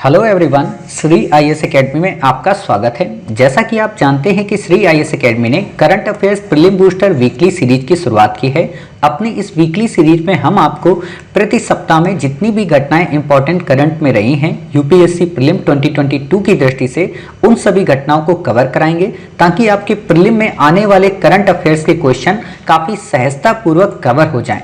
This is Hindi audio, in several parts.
Hello everyone, Shri IAS academy में आपका स्वागत है। जैसा कि आप जानते हैं कि श्री आईएएस एकेडमी ने current affairs prelim booster weekly series की शुरुआत की है। अपनी इस वीकली सीरीज में हम आपको प्रति सप्ताह में जितनी भी घटनाएं इंपॉर्टेंट करंट में रही हैं यूपीएससी प्रीलिम 2022 की दृष्टि से उन सभी घटनाओं को कवर कराएंगे, ताकि आपके प्रीलिम में आने वाले करंट अफेयर्स के क्वेश्चन काफ़ी सहजता पूर्वक कवर हो जाएं।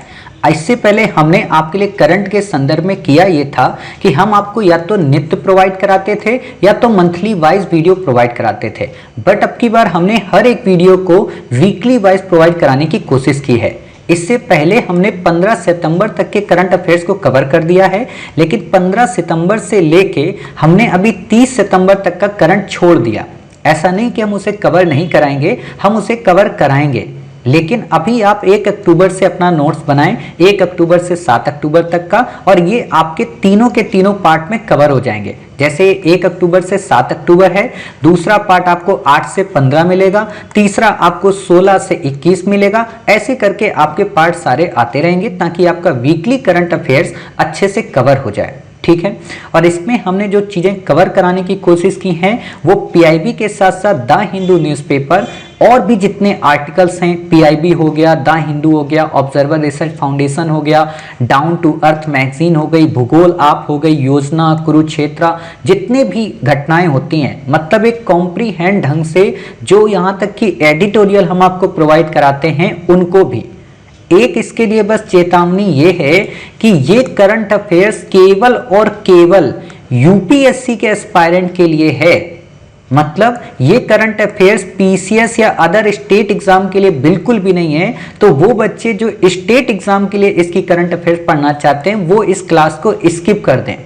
इससे पहले हमने आपके लिए करंट के संदर्भ में किया ये था कि हम आपको या तो नित्य प्रोवाइड कराते थे या तो मंथली वाइज वीडियो प्रोवाइड कराते थे, बट अब की बार हमने हर एक वीडियो को वीकली वाइज प्रोवाइड कराने की कोशिश की है। इससे पहले हमने 15 सितंबर तक के करंट अफेयर्स को कवर कर दिया है, लेकिन 15 सितंबर से लेके हमने अभी 30 सितंबर तक का करंट छोड़ दिया। ऐसा नहीं कि हम उसे कवर नहीं कराएंगे, हम उसे कवर कराएंगे, लेकिन अभी आप 1 अक्टूबर से अपना नोट्स बनाएं, 1 अक्टूबर से 7 अक्टूबर तक का, और ये आपके तीनों के तीनों पार्ट में कवर हो जाएंगे। जैसे 1 अक्टूबर से 7 अक्टूबर है, दूसरा पार्ट आपको 8 से 15 मिलेगा, तीसरा आपको 16 से 21 मिलेगा। ऐसे करके आपके पार्ट सारे आते रहेंगे ताकि आपका वीकली करंट अफेयर्स अच्छे से कवर हो जाए, ठीक है। और इसमें हमने जो चीजें कवर कराने की कोशिश की हैं वो पीआईबी के साथ साथ द हिंदू न्यूज़पेपर और भी जितने आर्टिकल्स हैं, पीआईबी हो गया, द हिंदू हो गया, ऑब्जर्वर रिसर्च फाउंडेशन हो गया, डाउन टू अर्थ मैगजीन हो गई, भूगोल आप हो गई, योजना, कुरुक्षेत्र, जितने भी घटनाएं होती हैं, मतलब एक कॉम्प्रीहेंड ढंग से जो यहाँ तक कि एडिटोरियल हम आपको प्रोवाइड कराते हैं उनको भी। एक इसके लिए बस चेतावनी ये है कि ये करंट अफेयर्स केवल और केवल यूपीएससी के एस्पायरेंट के लिए है। मतलब ये करंट अफेयर्स पीसीएस या अदर स्टेट एग्जाम के लिए बिल्कुल भी नहीं है। तो वो बच्चे जो स्टेट एग्जाम के लिए इसकी करंट अफेयर्स पढ़ना चाहते हैं वो इस क्लास को स्किप कर दें,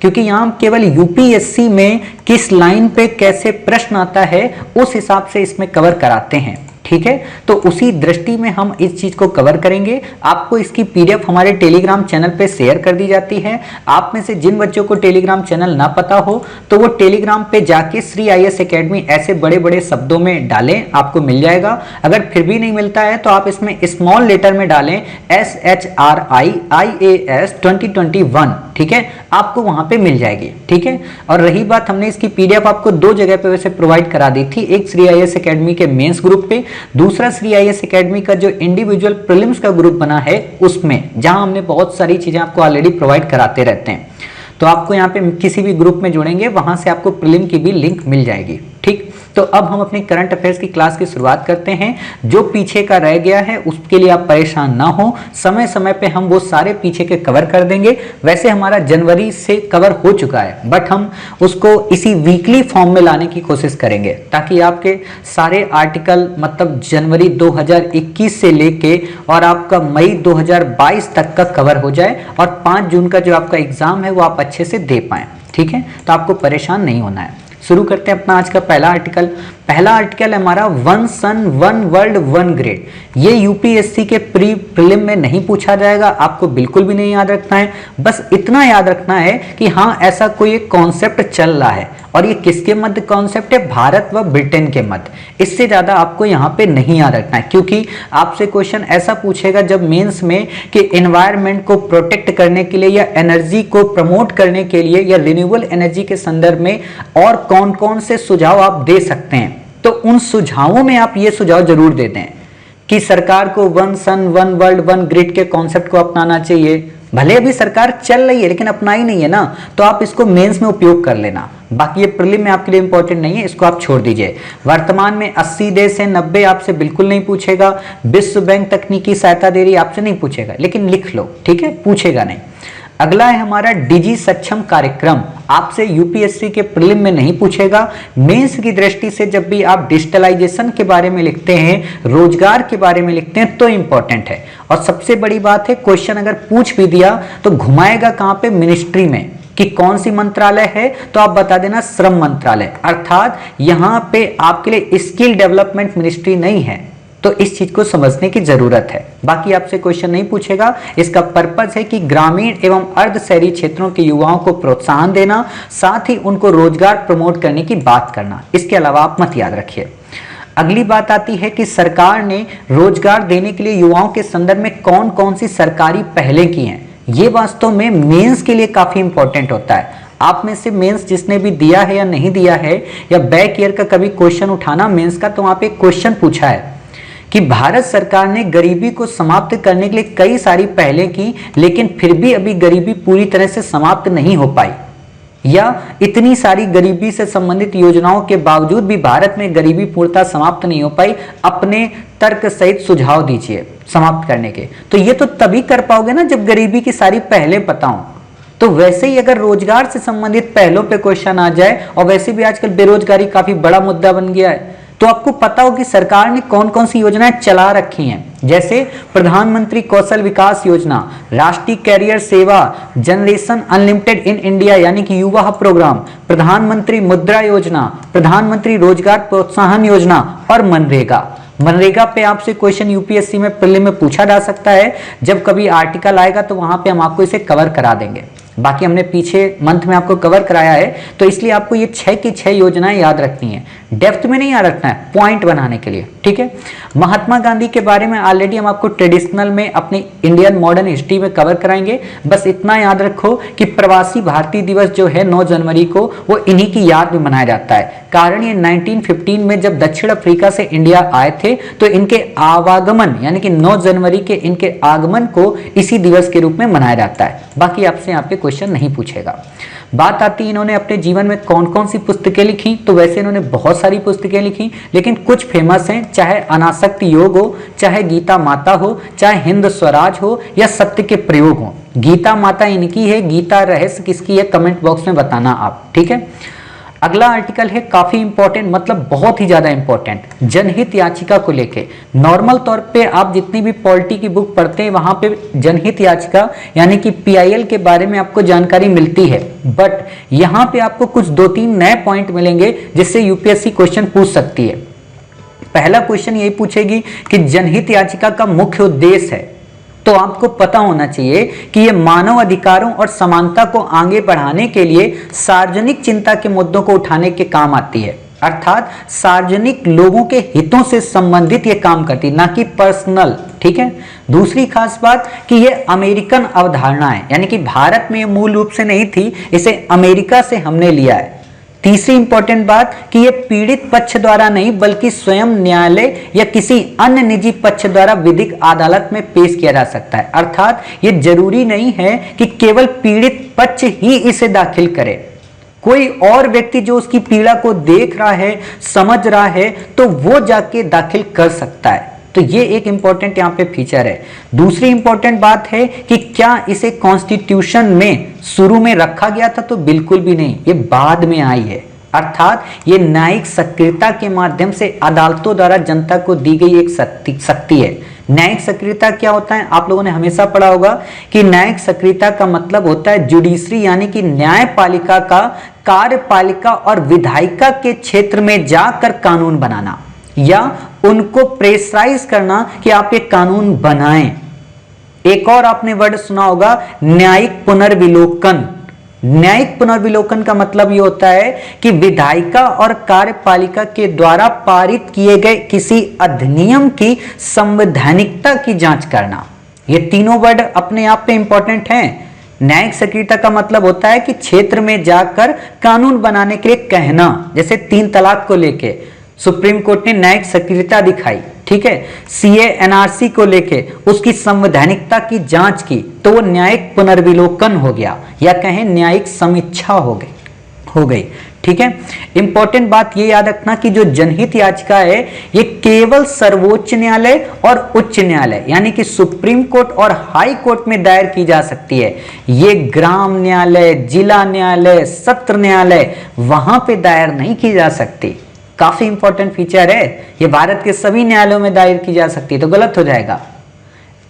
क्योंकि यहाँ हम केवल यूपीएससी में किस लाइन पे कैसे प्रश्न आता है उस हिसाब से इसमें कवर कराते हैं, ठीक है। तो उसी दृष्टि में हम इस चीज को कवर करेंगे। आपको इसकी पीडीएफ हमारे टेलीग्राम चैनल पे शेयर कर दी जाती है। आप में से जिन बच्चों को टेलीग्राम चैनल ना पता हो तो वो टेलीग्राम पे जाके श्री आईएएस एकेडमी ऐसे बड़े बड़े शब्दों में डालें, आपको मिल जाएगा। अगर फिर भी नहीं मिलता है तो आप इसमें स्मॉल लेटर में डालें SHRIIAS 2021, ठीक है, आपको वहां पे मिल जाएगी, ठीक है। और रही बात, हमने इसकी पीडीएफ आपको दो जगह पे वैसे प्रोवाइड करा दी थी, एक श्री आईएएस एकेडमी के मेंस ग्रुप पे, दूसरा श्री आईएएस एकेडमी का जो इंडिविजुअल प्रीलिम्स का ग्रुप बना है उसमें, जहां हमने बहुत सारी चीजें आपको ऑलरेडी प्रोवाइड कराते रहते हैं। तो आपको यहाँ पे किसी भी ग्रुप में जुड़ेंगे वहां से आपको प्रीलिम की भी लिंक मिल जाएगी, ठीक। तो अब हम अपनी करंट अफेयर्स की क्लास की शुरुआत करते हैं। जो पीछे का रह गया है उसके लिए आप परेशान ना हो, समय समय पे हम वो सारे पीछे के कवर कर देंगे। वैसे हमारा जनवरी से कवर हो चुका है, बट हम उसको इसी वीकली फॉर्म में लाने की कोशिश करेंगे ताकि आपके सारे आर्टिकल मतलब जनवरी 2021 से लेके और आपका मई 2022 तक का कवर हो जाए और 5 जून का जो आपका एग्जाम है वो आप अच्छे से दे पाएं, ठीक है। तो आपको परेशान नहीं होना है। शुरू करते हैं अपना आज का पहला आर्टिकल। पहला आर्टिकल है हमारा 1 सन 1 वर्ल्ड 1 ग्रेड। ये यूपीएससी के प्रीलिम में नहीं पूछा जाएगा, आपको बिल्कुल भी नहीं याद रखना है। बस इतना याद रखना है कि हाँ ऐसा कोई एक कॉन्सेप्ट चल रहा है और ये किसके मध्य कॉन्सेप्ट है, भारत व ब्रिटेन के मध्य। इससे ज्यादा आपको यहाँ पे नहीं याद रखना है, क्योंकि आपसे क्वेश्चन ऐसा पूछेगा जब मेंस में कि एनवायरनमेंट को प्रोटेक्ट करने के लिए या एनर्जी को प्रमोट करने के लिए या रिन्यूएबल एनर्जी के संदर्भ में और कौन कौन से सुझाव आप दे सकते हैं। तो उन सुझावों में आप ये सुझाव जरूर दे दें कि सरकार को 1 सन 1 वर्ल्ड 1 ग्रिड के कॉन्सेप्ट को अपनाना चाहिए। भले अभी सरकार चल रही है लेकिन अपनाई नहीं है ना, तो आप इसको मेंस में उपयोग कर लेना। बाकी ये प्रीलिम में आपके लिए इंपॉर्टेंट नहीं है, इसको आप छोड़ दीजिए। वर्तमान में 80 देश है, 90 आपसे बिल्कुल नहीं पूछेगा। विश्व बैंक तकनीकी सहायता दे रही है, आपसे नहीं पूछेगा, लेकिन लिख लो, ठीक है, पूछेगा नहीं। अगला है हमारा डिजी सक्षम कार्यक्रम। आपसे यूपीएससी के प्रीलिम में नहीं पूछेगा, मेंस की दृष्टि से जब भी आप डिजिटलाइजेशन के बारे में लिखते हैं, रोजगार के बारे में लिखते हैं तो इंपॉर्टेंट है। और सबसे बड़ी बात है, क्वेश्चन अगर पूछ भी दिया तो घुमाएगा कहां पे, मिनिस्ट्री में, कि कौन सी मंत्रालय है, तो आप बता देना श्रम मंत्रालय। अर्थात यहां पे आपके लिए स्किल डेवलपमेंट मिनिस्ट्री नहीं है। तो इस चीज को समझने की जरूरत है। बाकी आपसे क्वेश्चन नहीं पूछेगा। इसका पर्पज है कि ग्रामीण एवं अर्ध शहरी क्षेत्रों के युवाओं को प्रोत्साहन देना, साथ ही उनको रोजगार प्रमोट करने की बात करना। इसके अलावा आप मत याद रखिए। अगली बात आती है कि सरकार ने रोजगार देने के लिए युवाओं के संदर्भ में कौन कौन सी सरकारी पहलें की हैं। ये वास्तव में मेंस के लिए काफी इंपॉर्टेंट होता है। आप में से मेंस जिसने भी दिया है या नहीं दिया है, या बैक ईयर का कभी क्वेश्चन उठाना मेंस का, तो वहां पे क्वेश्चन पूछा है कि भारत सरकार ने गरीबी को समाप्त करने के लिए कई सारी पहलें की, लेकिन फिर भी अभी गरीबी पूरी तरह से समाप्त नहीं हो पाई, या इतनी सारी गरीबी से संबंधित योजनाओं के बावजूद भी भारत में गरीबी पूर्णतः समाप्त नहीं हो पाई। अपने तर्क सहित सुझाव दीजिए समाप्त करने के। तो ये तो तभी कर पाओगे ना जब गरीबी की सारी पहलें पता हो। तो वैसे ही अगर रोजगार से संबंधित पहलों पे क्वेश्चन आ जाए, और वैसे भी आजकल बेरोजगारी काफी बड़ा मुद्दा बन गया है, तो आपको पता हो कि सरकार ने कौन कौन सी योजनाएं चला रखी हैं, जैसे प्रधानमंत्री कौशल विकास योजना, राष्ट्रीय कैरियर सेवा, जनरेशन अनलिमिटेड इन इंडिया यानी कि युवा प्रोग्राम, प्रधानमंत्री मुद्रा योजना, प्रधानमंत्री रोजगार प्रोत्साहन योजना और मनरेगा। मनरेगा पे आपसे क्वेश्चन यूपीएससी में प्रीलिम में पूछा जा सकता है। जब कभी आर्टिकल आएगा तो वहां पे हम आपको इसे कवर करा देंगे। बाकी हमने पीछे मंथ में आपको कवर कराया है, तो इसलिए आपको ये 6 की 6 योजनाएं याद रखनी है, डेप्थ में नहीं याद रखना है, पॉइंट बनाने के लिए, ठीक है। महात्मा गांधी के बारे में ऑलरेडी हम आपको ट्रेडिशनल में अपनी इंडियन मॉडर्न हिस्ट्री में कवर कराएंगे। बस इतना याद रखो कि प्रवासी भारतीय दिवस जो है 9 जनवरी को, वो इन्हीं की याद में मनाया जाता है। कारण ये 1915 में जब दक्षिण अफ्रीका से इंडिया आए थे, तो इनके आवागमन यानी कि 9 जनवरी के इनके आगमन को इसी दिवस के रूप में मनाया जाता है। बाकी आपसे यहाँ पे क्वेश्चन नहीं पूछेगा। बात आती है इन्होंने अपने जीवन में कौन कौन सी पुस्तकें लिखी, तो वैसे इन्होंने बहुत सारी पुस्तकें लिखी, लेकिन कुछ फेमस हैं, चाहे अनासक्त योग हो, चाहे गीता माता हो, चाहे हिंद स्वराज हो, या सत्य के प्रयोग हो। गीता माता इनकी है, गीता रहस्य किसकी है, कमेंट बॉक्स में बताना आप, ठीक है। अगला आर्टिकल है काफी इंपॉर्टेंट, मतलब बहुत ही ज्यादा इंपॉर्टेंट, जनहित याचिका को लेके। नॉर्मल तौर पे आप जितनी भी पॉलिटी की बुक पढ़ते हैं वहां पे जनहित याचिका यानी कि पीआईएल के बारे में आपको जानकारी मिलती है, बट यहां पे आपको कुछ 2-3 नए पॉइंट मिलेंगे जिससे यूपीएससी क्वेश्चन पूछ सकती है। पहला क्वेश्चन यही पूछेगी कि जनहित याचिका का मुख्य उद्देश्य है, तो आपको पता होना चाहिए कि ये मानव अधिकारों और समानता को आगे बढ़ाने के लिए सार्वजनिक चिंता के मुद्दों को उठाने के काम आती है, अर्थात सार्वजनिक लोगों के हितों से संबंधित ये काम करती है, ना कि पर्सनल, ठीक है। दूसरी खास बात कि ये अमेरिकन अवधारणा है, यानी कि भारत में ये मूल रूप से नहीं थी, इसे अमेरिका से हमने लिया है। तीसरी इंपॉर्टेंट बात कि यह पीड़ित पक्ष द्वारा नहीं बल्कि स्वयं न्यायालय या किसी अन्य निजी पक्ष द्वारा विधिक अदालत में पेश किया जा सकता है, अर्थात यह जरूरी नहीं है कि केवल पीड़ित पक्ष ही इसे दाखिल करे, कोई और व्यक्ति जो उसकी पीड़ा को देख रहा है, समझ रहा है, तो वो जाके दाखिल कर सकता है। तो ये एक इंपॉर्टेंट यहाँ पे फीचर है। दूसरी इंपॉर्टेंट बात है कि क्या इसे कॉन्स्टिट्यूशन में शुरू में रखा गया था, तो बिल्कुल भी नहीं, ये बाद में आई है, अर्थात ये न्यायिक सक्रियता के माध्यम से अदालतों द्वारा जनता को दी गई एक शक्ति है। न्यायिक सक्रियता क्या होता है, आप लोगों ने हमेशा पढ़ा होगा कि न्यायिक सक्रियता का मतलब होता है जुडिशरी यानी कि न्यायपालिका का कार्यपालिका और विधायिका के क्षेत्र में जाकर कानून बनाना या उनको प्रेशराइज करना कि आप एक कानून बनाएं। एक और आपने वर्ड सुना होगा न्यायिक पुनर्विलोकन। न्यायिक पुनर्विलोकन का मतलब यह होता है कि विधायिका और कार्यपालिका के द्वारा पारित किए गए किसी अधिनियम की संवैधानिकता की जांच करना। ये तीनों वर्ड अपने आप पे इंपॉर्टेंट हैं। न्यायिक सक्रियता का मतलब होता है कि क्षेत्र में जाकर कानून बनाने के लिए कहना, जैसे 3 तलाक को लेके सुप्रीम कोर्ट ने न्यायिक सक्रियता दिखाई, ठीक है। सीए एनआरसी को लेके उसकी संवैधानिकता की जांच की, तो वो न्यायिक पुनर्विलोकन हो गया, या कहें न्यायिक समीक्षा हो गई, ठीक है। इंपॉर्टेंट बात ये याद रखना कि जो जनहित याचिका है ये केवल सर्वोच्च न्यायालय और उच्च न्यायालय यानी कि सुप्रीम कोर्ट और हाई कोर्ट में दायर की जा सकती है। ये ग्राम न्यायालय, जिला न्यायालय, सत्र न्यायालय वहां पे दायर नहीं की जा सकती। काफी इंपॉर्टेंट फीचर है, ये भारत के सभी न्यायालयों में दायर की जा सकती है, तो गलत हो जाएगा।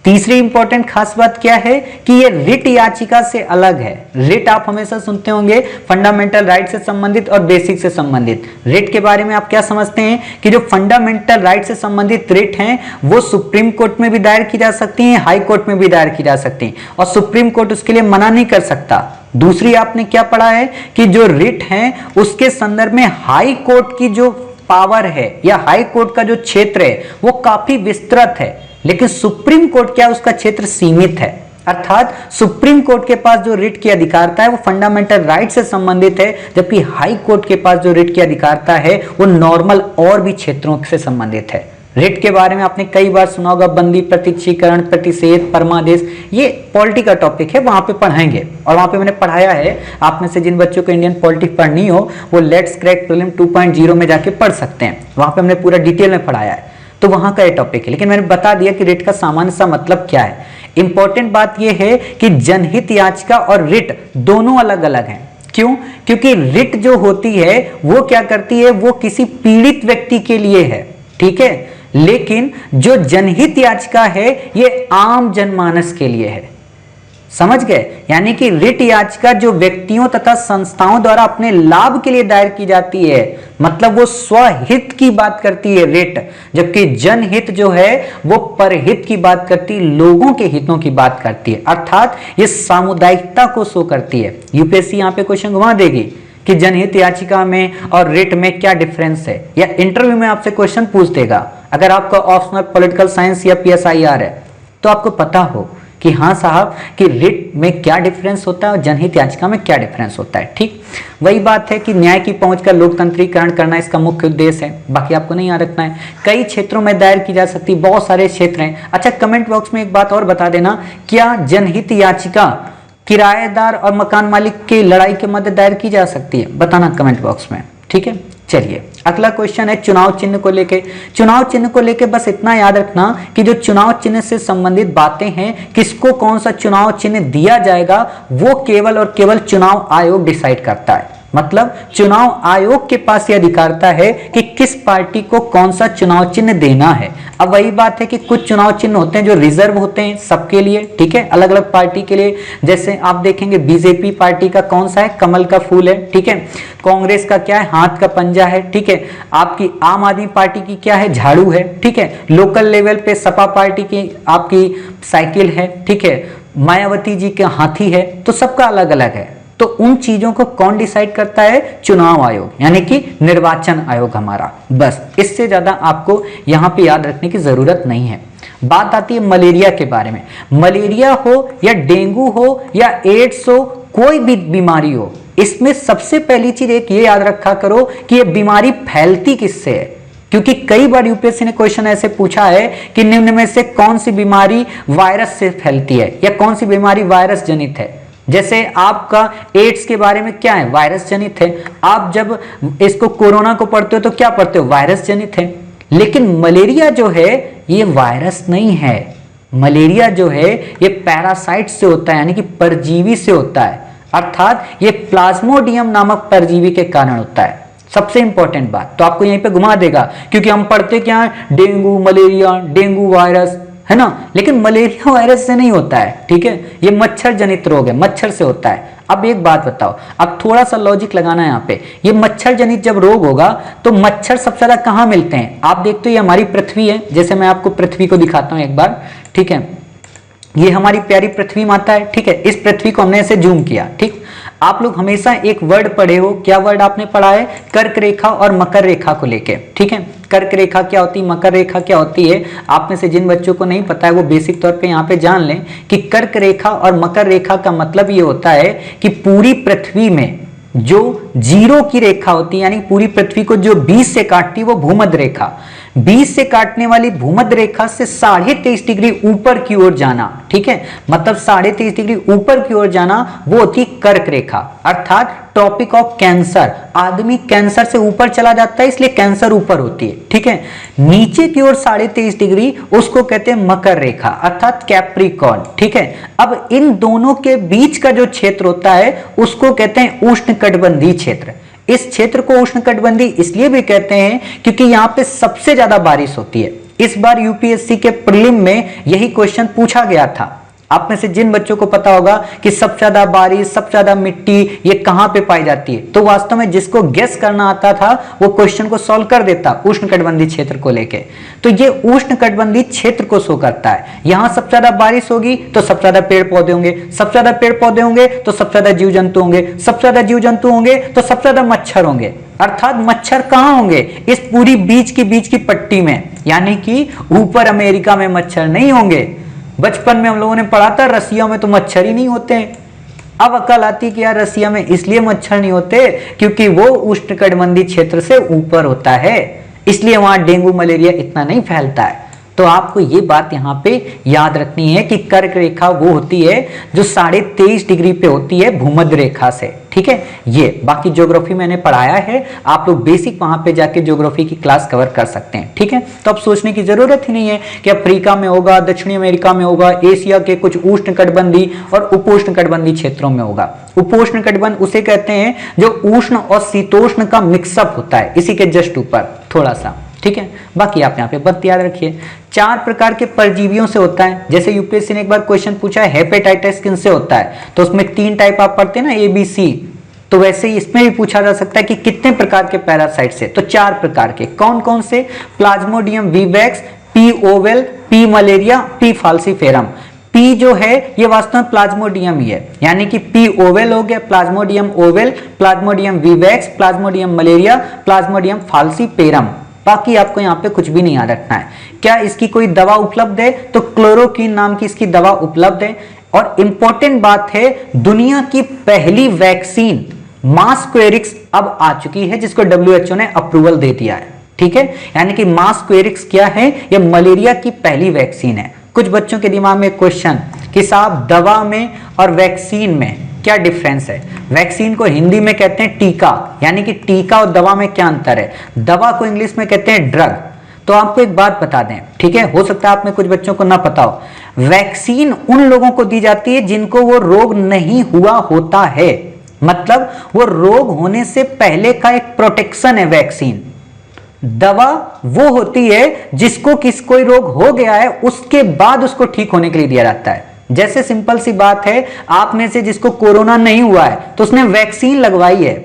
तीसरी इंपॉर्टेंट खास बात क्या है कि ये रिट याचिका से अलग है। रिट आप हमेशा सुनते होंगे फंडामेंटल राइट से संबंधित और बेसिक से संबंधित। रिट के बारे में आप क्या समझते हैं कि जो फंडामेंटल राइट से संबंधित रिट हैं वो सुप्रीम कोर्ट में भी दायर की जा सकती हैं, हाई कोर्ट में भी दायर की जा सकती हैं, और सुप्रीम कोर्ट उसके लिए मना नहीं कर सकता। दूसरी आपने क्या पढ़ा है कि जो रिट है उसके संदर्भ में हाई कोर्ट की जो पावर है या हाई कोर्ट का जो क्षेत्र है वो काफी विस्तृत है, लेकिन सुप्रीम कोर्ट क्या उसका क्षेत्र सीमित है, अर्थात सुप्रीम कोर्ट के पास जो रिट की अधिकारता है वो फंडामेंटल राइट से संबंधित है, जबकि हाई कोर्ट के पास जो रिट की अधिकारता है वो नॉर्मल और भी क्षेत्रों से संबंधित है। रिट के बारे में आपने कई बार सुना होगा, बंदी, प्रतीक्षीकरण, प्रतिषेध, परमादेश, ये पॉलिटी का टॉपिक है, वहां पे पढ़ाएंगे और वहां पे मैंने पढ़ाया है। आप में से जिन बच्चों को इंडियन पॉलिटिक्स पढ़नी हो वो लेट्स क्रैक प्रीलिम 2.0 में जाके पढ़ सकते हैं, वहां पे हमने पूरा डिटेल में पढ़ाया है, तो वहां का ये टॉपिक है। लेकिन मैंने बता दिया कि रिट का सामान्य सा मतलब क्या है। इंपॉर्टेंट बात यह है कि जनहित याचिका और रिट दोनों अलग अलग हैं। क्यों? क्योंकि रिट जो होती है वो क्या करती है, वो किसी पीड़ित व्यक्ति के लिए है, ठीक है, लेकिन जो जनहित याचिका है ये आम जनमानस के लिए है। समझ गए? यानी कि रिट याचिका जो व्यक्तियों तथा संस्थाओं द्वारा अपने लाभ के लिए दायर की जाती है, मतलब वो स्वहित की बात करती है रिट, जबकि जनहित जो है वो परहित की बात करती है, लोगों के हितों की बात करती है, अर्थात ये सामुदायिकता को शो करती है। यूपीएससी यहां पे क्वेश्चन घुमा देगी कि जनहित याचिका में और रिट में क्या डिफरेंस है, या इंटरव्यू में आपसे क्वेश्चन पूछ देगा। अगर आपका ऑप्शनल पॉलिटिकल साइंस या पीएसआईआर है तो आपको पता हो कि हाँ साहब कि रिट में क्या डिफरेंस होता है और जनहित याचिका में क्या डिफरेंस होता है। ठीक, वही बात है कि न्याय की पहुंच का लोकतंत्रीकरण करना इसका मुख्य उद्देश्य है, बाकी आपको नहीं याद रखना है। कई क्षेत्रों में दायर की जा सकती, बहुत सारे क्षेत्र हैं। अच्छा, कमेंट बॉक्स में एक बात और बता देना, क्या जनहित याचिका किराएदार और मकान मालिक की लड़ाई के मध्य दायर की जा सकती है? बताना कमेंट बॉक्स में, ठीक है। चलिए अगला क्वेश्चन है चुनाव चिन्ह को लेके। चुनाव चिन्ह को लेके बस इतना याद रखना कि जो चुनाव चिन्ह से संबंधित बातें हैं, किसको कौन सा चुनाव चिन्ह दिया जाएगा, वो केवल और केवल चुनाव आयोग डिसाइड करता है। मतलब चुनाव आयोग के पास यह अधिकारता है कि किस पार्टी को कौन सा चुनाव चिन्ह देना है। अब वही बात है कि कुछ चुनाव चिन्ह होते हैं जो रिजर्व होते हैं सबके लिए, ठीक है, अलग अलग पार्टी के लिए। जैसे आप देखेंगे बीजेपी पार्टी का कौन सा है, कमल का फूल है, ठीक है। कांग्रेस का क्या है, हाथ का पंजा है, ठीक है। आपकी आम आदमी पार्टी की क्या है, झाड़ू है, ठीक है। लोकल लेवल पे सपा पार्टी की आपकी साइकिल है, ठीक है। मायावती जी के हाथी है। तो सबका अलग अलग है। तो उन चीजों को कौन डिसाइड करता है? चुनाव आयोग, यानी कि निर्वाचन आयोग हमारा। बस इससे ज्यादा आपको यहां पे याद रखने की जरूरत नहीं है। बात आती है मलेरिया के बारे में। मलेरिया हो या डेंगू हो या एड्स हो, कोई भी बीमारी हो, इसमें सबसे पहली चीज एक ये याद रखा करो कि ये बीमारी फैलती किससे है। क्योंकि कई बार यूपीएससी ने क्वेश्चन ऐसे पूछा है कि निम्न में से कौन सी बीमारी वायरस से फैलती है या कौन सी बीमारी वायरस जनित है। जैसे आपका एड्स के बारे में क्या है, वायरस जनित है। आप जब इसको कोरोना को पढ़ते हो तो क्या पढ़ते हो, वायरस जनित है। लेकिन मलेरिया जो है ये वायरस नहीं है। मलेरिया जो है ये पैरासाइट से होता है, यानी कि परजीवी से होता है, अर्थात ये प्लाज्मोडियम नामक परजीवी के कारण होता है। सबसे इंपॉर्टेंट बात तो आपको यहीं पे घुमा देगा, क्योंकि हम पढ़ते क्या है, डेंगू मलेरिया, डेंगू वायरस, है ना। लेकिन मलेरिया वायरस से नहीं होता है, ठीक है, ये मच्छर जनित रोग है, मच्छर से होता है। अब एक बात बताओ, अब थोड़ा सा लॉजिक लगाना है यहाँ पे। ये मच्छर जनित जब रोग होगा तो मच्छर सबसे ज्यादा कहाँ मिलते हैं? आप देखते हो ये हमारी पृथ्वी है, जैसे मैं आपको पृथ्वी को दिखाता हूँ एक बार, ठीक है। ये हमारी प्यारी पृथ्वी माता है, ठीक है। इस पृथ्वी को हमने ऐसे जूम किया, ठीक। आप लोग हमेशा एक वर्ड पढ़े हो, क्या वर्ड आपने पढ़ा है? कर्क रेखा और मकर रेखा को लेके, ठीक है। कर्क रेखा क्या होती है, मकर रेखा क्या होती है? आप में से जिन बच्चों को नहीं पता है वो बेसिक तौर पे यहाँ पे जान लें कि कर्क रेखा और मकर रेखा का मतलब ये होता है कि पूरी पृथ्वी में जो जीरो की रेखा होती है, यानी पूरी पृथ्वी को जो 20 से काटती है वो भूमध्य रेखा। 20 से काटने वाली भूमध्य रेखा से 23.5 डिग्री ऊपर की ओर जाना, ठीक है, मतलब 23.5 डिग्री ऊपर की ओर जाना, वो होती कर्क रेखा, अर्थात टॉपिक ऑफ कैंसर। आदमी कैंसर से ऊपर चला जाता है, इसलिए कैंसर ऊपर होती है, ठीक है। नीचे की ओर 23.5 डिग्री, उसको कहते हैं मकर रेखा, अर्थात कैप्रिकॉर्न, ठीक है। अब इन दोनों के बीच का जो क्षेत्र होता है उसको कहते हैं उष्णकटिबंधीय क्षेत्र। इस क्षेत्र को उष्णकटिबंधीय इसलिए भी कहते हैं क्योंकि यहाँ पे सबसे ज्यादा बारिश होती है। इस बार यूपीएससी के प्रीलिम में यही क्वेश्चन पूछा गया था। आप में से जिन बच्चों को पता होगा कि सबसे ज्यादा बारिश, सबसे ज्यादा मिट्टी ये कहां पे पाई जाती है, तो वास्तव में जिसको गेस करना आता था वो क्वेश्चन को सॉल्व कर देता उष्णकटिबंधीय क्षेत्र को लेके। तो ये उष्णकटिबंधीय क्षेत्र को शो करता है। यहां सबसे ज्यादा बारिश होगी तो सबसे ज्यादा पेड़ पौधे होंगे, सबसे ज्यादा पेड़ पौधे होंगे तो सबसे ज्यादा जीव जंतु होंगे, सबसे ज्यादा जीव जंतु होंगे तो सबसे ज्यादा मच्छर होंगे। अर्थात मच्छर कहां होंगे? इस पूरी बीच की पट्टी में, यानी कि ऊपर अमेरिका में मच्छर नहीं होंगे, बचपन में हम लोगों ने पढ़ा था रसिया में तो मच्छर ही नहीं होते हैं। अब अकल आती कि यार रसिया में इसलिए मच्छर नहीं होते क्योंकि वो उष्णकटिबंधीय क्षेत्र से ऊपर होता है, इसलिए वहां डेंगू मलेरिया इतना नहीं फैलता है। तो आपको ये बात यहाँ पे याद रखनी है कि कर्क रेखा वो होती है जो 23.5 डिग्री पे होती है भूमध्य रेखा से, ठीक है। ये बाकी ज्योग्राफी मैंने पढ़ाया है, आप लोग बेसिक वहां पे जाके ज्योग्राफी की क्लास कवर कर सकते हैं, ठीक है। तो अब सोचने की जरूरत ही नहीं है कि अफ्रीका में होगा, दक्षिणी अमेरिका में होगा, एशिया के कुछ उष्णकटिबंधीय और उपोष्णकटिबंधीय क्षेत्रों में होगा। उपोष्णकटिबंध उसे कहते हैं जो उष्ण और शीतोष्ण का मिक्सअप होता है, इसी के जस्ट ऊपर थोड़ा सा, ठीक है। बाकी आप यहाँ पे बस याद रखिए 4 प्रकार के परजीवियों से होता है। जैसे यूपीएससी ने एक बार क्वेश्चन पूछा है हेपेटाइटिस किन से होता है, तो उसमें 3 टाइप आप पढ़ते हैं ना, ए बी सी, तो वैसे ही इसमें भी पूछा जा सकता है कि कितने प्रकार के पैरासाइट से, तो 4 प्रकार के। कौन कौन से? Plasmodium vivax, P oval, P malaria, P falciparum. P जो है ये वास्तव में प्लाज्मोडियम ही है, यानी कि पी ओवेल हो गया, Plasmodium oval, Plasmodium vivax, Plasmodium malaria, Plasmodium falciparum. बाकी आपको यहाँ पे कुछ भी नहीं याद रखना है। क्या इसकी कोई दवा उपलब्ध है? तो क्लोरोक्विन नाम की इसकी दवा उपलब्ध है। और इंपॉर्टेंट बात है, दुनिया की पहली वैक्सीन मास्क्वेरिक्स अब आ चुकी है, जिसको WHO ने अप्रूवल दे दिया है, ठीक है। यानी कि मास्क्वेरिक्स क्या है? ये मलेरिया की पहली वैक्सीन है। कुछ बच्चों के दिमाग में क्वेश्चन कि साहब दवा में और वैक्सीन में क्या डिफरेंस है? वैक्सीन को हिंदी में कहते हैं टीका, यानी कि टीका और दवा में क्या अंतर है? दवा को इंग्लिश में कहते हैं ड्रग। तो आपको एक बात बता दें, ठीक है, हो सकता है आप में कुछ बच्चों को ना पता हो, वैक्सीन उन लोगों को दी जाती है जिनको वो रोग नहीं हुआ होता है, मतलब वो रोग होने से पहले का एक प्रोटेक्शन है वैक्सीन। दवा वो होती है जिसको कोई रोग हो गया है उसके बाद उसको ठीक होने के लिए दिया जाता है। जैसे सिंपल सी बात है, आप में से जिसको कोरोना नहीं हुआ है तो उसने वैक्सीन लगवाई है,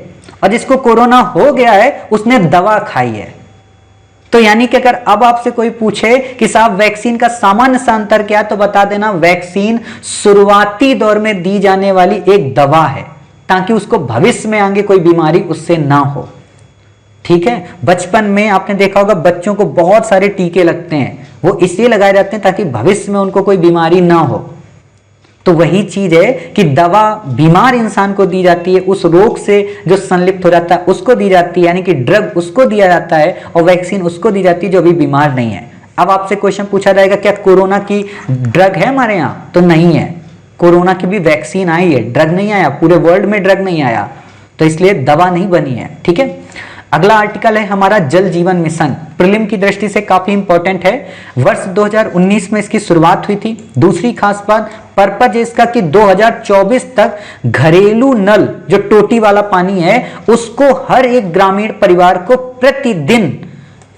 और जिसको कोरोना हो गया है उसने दवा खाई है। तो यानी कि अगर अब आपसे कोई पूछे कि साहब वैक्सीन का सामान्य सा अंतर क्या है, तो बता देना वैक्सीन शुरुआती दौर में दी जाने वाली एक दवा है, ताकि उसको भविष्य में आगे कोई बीमारी उससे ना हो, ठीक है। बचपन में आपने देखा होगा बच्चों को बहुत सारे टीके लगते हैं, वो इसलिए लगाए जाते हैं ताकि भविष्य में उनको कोई बीमारी ना हो। तो वही चीज है कि दवा बीमार इंसान को दी जाती है, उस रोग से जो संलिप्त हो जाता है उसको दी जाती है, यानी कि ड्रग उसको दिया जाता है, और वैक्सीन उसको दी जाती है जो अभी बीमार नहीं है। अब आपसे क्वेश्चन पूछा जाएगा क्या कोरोना की ड्रग है हमारे यहाँ? तो नहीं है। कोरोना की भी वैक्सीन आई है, ड्रग नहीं आया, पूरे वर्ल्ड में ड्रग नहीं आया, तो इसलिए दवा नहीं बनी है, ठीक है। अगला आर्टिकल है हमारा जल जीवन मिशन, प्रीलिम की दृष्टि से काफी इंपॉर्टेंट है। वर्ष 2019 में इसकी शुरुआत हुई थी। दूसरी खास बात, पर्पज इसका कि 2024 तक घरेलू नल जो टोटी वाला पानी है उसको हर एक ग्रामीण परिवार को प्रतिदिन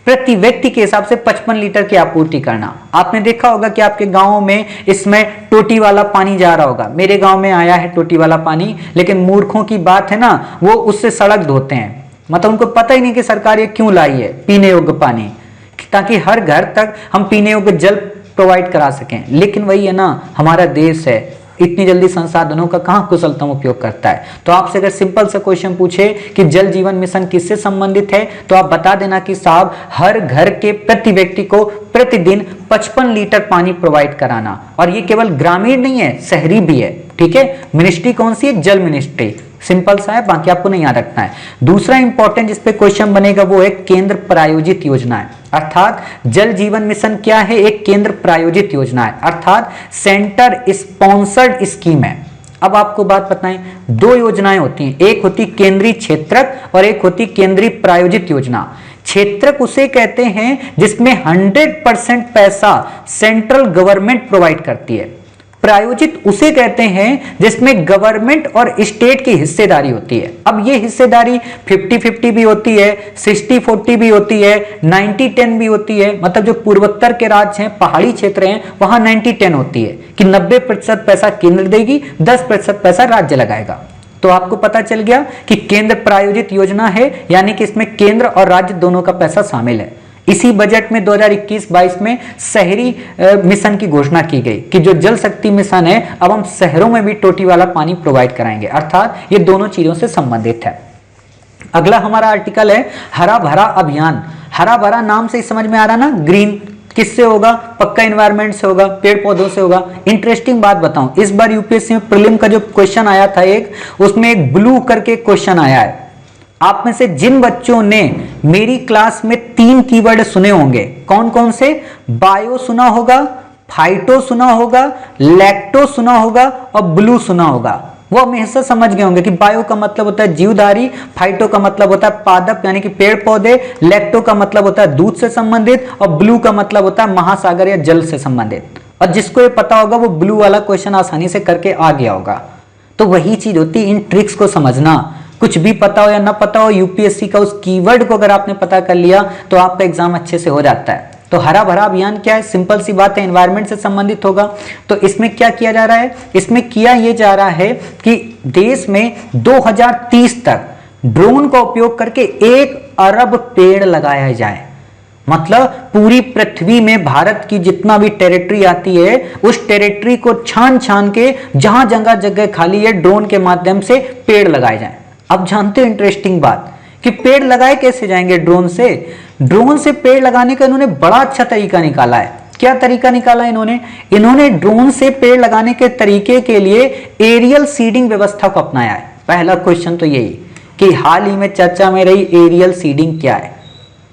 प्रति व्यक्ति के हिसाब से 55 लीटर की आपूर्ति करना। आपने देखा होगा कि आपके गांव में इसमें टोटी वाला पानी जा रहा होगा, मेरे गांव में आया है टोटी वाला पानी, लेकिन मूर्खों की बात है ना, वो उससे सड़क धोते हैं, मतलब उनको पता ही नहीं कि सरकार ये क्यों लाई है पीने योग्य पानी, ताकि हर घर तक हम पीने योग्य जल प्रोवाइड करा सकें। लेकिन वही है ना, हमारा देश है, इतनी जल्दी संसाधनों का कहां कुशलतम उपयोग करता है। तो आपसे अगर सिंपल सा क्वेश्चन पूछे कि जल जीवन मिशन किससे संबंधित है, तो आप बता देना कि साहब हर घर के प्रति व्यक्ति को प्रतिदिन 55 लीटर पानी प्रोवाइड कराना। और ये केवल ग्रामीण नहीं है, शहरी भी है, ठीक है। मिनिस्ट्री कौन सी है? जल मिनिस्ट्री। सिंपल सा है, बाकी आपको नहीं याद रखना है। दूसरा इंपॉर्टेंट जिस पे क्वेश्चन बनेगा वो है केंद्र प्रायोजित योजना है, अर्थात जल जीवन मिशन क्या है? एक केंद्र प्रायोजित योजना है, अर्थात सेंटर स्पॉन्सर्ड स्कीम है। अब आपको बात बताएं, 2 योजनाएं होती हैं, एक होती केंद्रीय क्षेत्रक और एक होती केंद्रीय प्रायोजित योजना। क्षेत्रक उसे कहते हैं जिसमें 100% पैसा सेंट्रल गवर्नमेंट प्रोवाइड करती है। प्रायोजित उसे कहते हैं जिसमें गवर्नमेंट और स्टेट की हिस्सेदारी होती है। अब ये हिस्सेदारी 50-50 भी होती है, 60-40 भी होती है, 90-10 भी होती है। मतलब जो पूर्वोत्तर के राज्य हैं, पहाड़ी क्षेत्र हैं, वहां 90-10 होती है कि 90% पैसा केंद्र देगी, 10% पैसा राज्य लगाएगा। तो आपको पता चल गया कि केंद्र प्रायोजित योजना है, यानी कि इसमें केंद्र और राज्य दोनों का पैसा शामिल है। इसी बजट में 2021-22 में शहरी मिशन की घोषणा की गई कि जो जल शक्ति मिशन है, अब हम शहरों में भी टोटी वाला पानी प्रोवाइड कराएंगे, अर्थात ये दोनों चीजों से संबंधित है। अगला हमारा आर्टिकल है हरा भरा अभियान। हरा भरा नाम से समझ में आ रहा ना, ग्रीन, किससे होगा? पक्का एनवायरनमेंट से होगा, पेड़ पौधों से होगा। इंटरेस्टिंग बात बताऊं, इस बार यूपीएससी में प्रीलिम का जो क्वेश्चन आया था एक, उसमें एक ब्लू करके क्वेश्चन आया है। आप में से जिन बच्चों ने मेरी क्लास में 3 कीवर्ड सुने होंगे, कौन कौन से? बायो सुना होगा, फाइटो सुना होगा, लैक्टो सुना होगा और ब्लू सुना होगा, वो हमेशा समझ गए होंगे कि बायो का मतलब होता है जीवधारी, फाइटो का मतलब होता है पादप यानी कि पेड़ पौधे, लैक्टो का मतलब होता है दूध से संबंधित और ब्लू का मतलब होता है महासागर या जल से संबंधित। और जिसको ये पता होगा वो ब्लू वाला क्वेश्चन आसानी से करके आ गया होगा। तो वही चीज होती है इन ट्रिक्स को समझना। कुछ भी पता हो या ना पता हो, यूपीएससी का उस कीवर्ड को अगर आपने पता कर लिया तो आपका एग्जाम अच्छे से हो जाता है। तो हरा भरा अभियान क्या है? सिंपल सी बात है, एनवायरनमेंट से संबंधित होगा। तो इसमें क्या किया जा रहा है? इसमें किया ये जा रहा है कि देश में 2030 तक ड्रोन का उपयोग करके 1 अरब पेड़ लगाया जाए। मतलब पूरी पृथ्वी में भारत की जितना भी टेरिटरी आती है उस टेरिटरी को छान छान के जहां जगह खाली है ड्रोन के माध्यम से पेड़ लगाए जाए। अब जानते हो इंटरेस्टिंग बात कि पेड़ लगाए कैसे जाएंगे? ड्रोन से। ड्रोन से पेड़ लगाने का इन्होंने बड़ा अच्छा तरीका निकाला है। क्या तरीका निकाला इन्होंने ड्रोन से पेड़ लगाने के तरीके के लिए एरियल सीडिंग व्यवस्था को अपनाया है। पहला क्वेश्चन तो यही कि हाल ही में चर्चा में रही एरियल सीडिंग क्या है?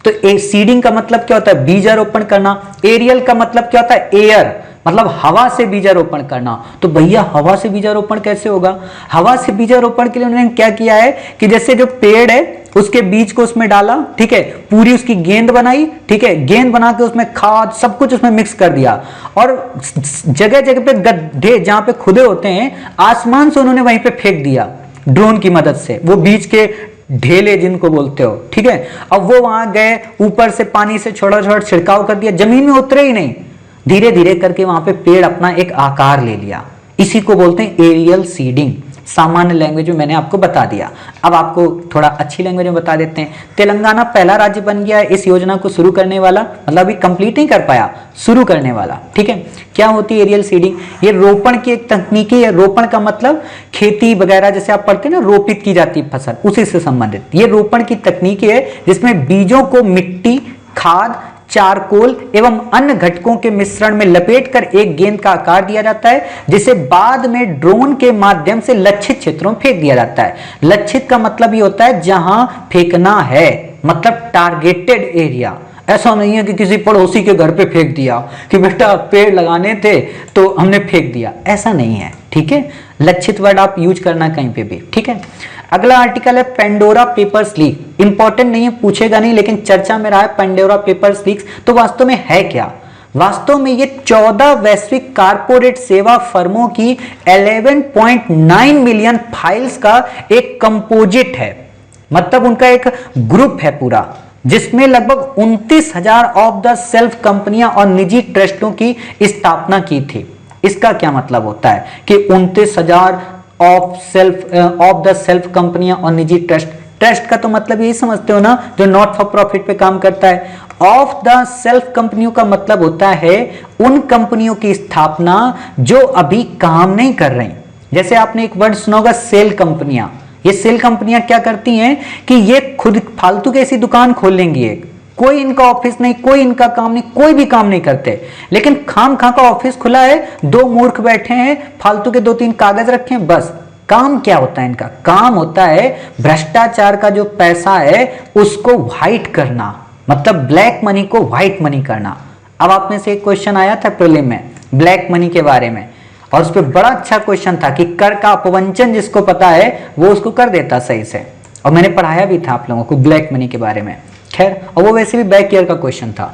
तो सीडिंग का मतलब क्या होता है? बीजारोपण करना। एरियल का मतलब क्या होता है? एयर, मतलब हवा से बीजारोपण करना। तो भैया हवा से बीजारोपण कैसे होगा? हवा से बीजारोपण के लिए उन्होंने क्या किया है कि जैसे जो पेड़ है उसके बीज को उसमें डाला, ठीक है, पूरी उसकी गेंद बनाई, ठीक है, गेंद बना के उसमें खाद सब कुछ उसमें मिक्स कर दिया और जगह जगह पे गड्ढे जहां पे खुदे होते हैं आसमान से उन्होंने वहीं पे फेंक दिया ड्रोन की मदद से, वो बीज के ढेले जिनको बोलते हो, ठीक है। अब वो वहां गए, ऊपर से पानी से छोटा छोटा छिड़काव कर दिया, जमीन में उतरे ही नहीं, धीरे धीरे करके वहां पे पेड़ अपना एक आकार ले लिया। इसी को बोलते हैं एरियल सीडिंग। सामान्य लैंग्वेज में मैंने आपको बता दिया। अब आपको थोड़ा अच्छी लैंग्वेज में बता देते हैं। तेलंगाना पहला राज्य बन गया है इस योजना को शुरू करने वाला, मतलब अभी कंप्लीट नहीं कर पाया, शुरू करने वाला, ठीक है। क्या होती है एरियल सीडिंग? ये रोपण की एक तकनीकी है। रोपण का मतलब खेती वगैरह जैसे आप पढ़ते हैं ना, रोपित की जाती है फसल, उसी से संबंधित ये रोपण की तकनीकी है जिसमें बीजों को मिट्टी, खाद, चारकोल एवं अन्य घटकों के मिश्रण में लपेटकर एक गेंद का आकार दिया जाता है, जिसे बाद में ड्रोन के माध्यम से लक्षित क्षेत्रों में फेंक दिया जाता है। लक्षित का मतलब ये होता है जहां फेंकना है, मतलब टारगेटेड एरिया। ऐसा नहीं है कि किसी पड़ोसी के घर पे फेंक दिया कि बेटा पेड़ लगाने थे तो हमने फेंक दिया, ऐसा नहीं है, ठीक है। लक्षित वर्ड आप यूज करना कहीं पे भी, ठीक है। अगला आर्टिकल है पेंडोरा पेपर्स लीक। इंपॉर्टेंट नहीं है, पूछेगा नहीं, लेकिन चर्चा में रहा है पेंडोरा पेपर्स लीक। तो वास्तव में है क्या? वास्तव में ये 14 वैश्विक कारपोरेट सेवा फर्मों की 11.9 मिलियन फाइल्स का एक कंपोजिट है, मतलब उनका एक ग्रुप है पूरा, जिसमें लगभग 29,000 ऑफ द सेल्फ कंपनियां और निजी ट्रस्टों की स्थापना की थी। इसका क्या मतलब होता है कि 29,000 ऑफ द सेल्फ कंपनियां और निजी ट्रस्ट। ट्रस्ट का तो मतलब यही समझते हो ना, जो नॉट फॉर प्रॉफिट पे काम करता है। ऑफ द सेल्फ कंपनियों का मतलब होता है उन कंपनियों की स्थापना जो अभी काम नहीं कर रही। जैसे आपने एक वर्ड सुना होगा सेल कंपनियां। ये सेल कंपनियां क्या करती हैं कि ये खुद फालतू की ऐसी दुकान खोल लेंगी, एक कोई इनका ऑफिस नहीं, कोई इनका काम नहीं, कोई भी काम नहीं करते, लेकिन खाम खा का ऑफिस खुला है, 2 मूर्ख बैठे हैं, फालतू के 2-3 कागज रखे हैं, बस। काम क्या होता है इनका? काम होता है भ्रष्टाचार का जो पैसा है उसको व्हाइट करना, मतलब ब्लैक मनी को व्हाइट मनी करना। अब आप में से एक क्वेश्चन आया था प्रीलिम में ब्लैक मनी के बारे में, और उस पर बड़ा अच्छा क्वेश्चन था कि कर का अपवंचन जिसको पता है वो उसको कर देता सही से, और मैंने पढ़ाया भी था आप लोगों को ब्लैक मनी के बारे में। खैर, और वो वैसे भी बैक ईयर का क्वेश्चन था।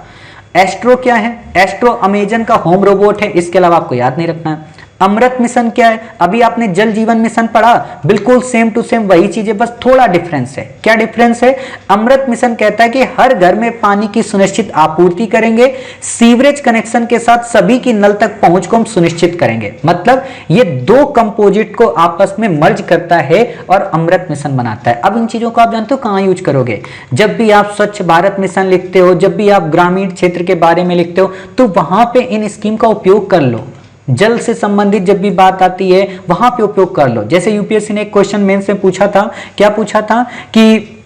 एस्ट्रो क्या है? एस्ट्रो अमेजन का होम रोबोट है, इसके अलावा आपको याद नहीं रखना है। अमृत मिशन क्या है? अभी आपने जल जीवन मिशन पढ़ा, बिल्कुल सेम टू सेम वही चीज है, बस थोड़ा डिफरेंस है। क्या डिफरेंस है? अमृत मिशन कहता है कि हर घर में पानी की सुनिश्चित आपूर्ति करेंगे, सीवरेज कनेक्शन के साथ सभी की नल तक पहुंच को हम सुनिश्चित करेंगे। मतलब ये 2 कंपोजिट को आपस में मर्ज करता है और अमृत मिशन बनाता है। अब इन चीजों को आप जानते हो कहां यूज करोगे? जब भी आप स्वच्छ भारत मिशन लिखते हो, जब भी आप ग्रामीण क्षेत्र के बारे में लिखते हो, तो वहां पे इन स्कीम का उपयोग कर लो। जल से संबंधित जब भी बात आती है वहां पे उपयोग कर लो। जैसे यूपीएससी ने एक क्वेश्चन मेंस में पूछा था, क्या पूछा था कि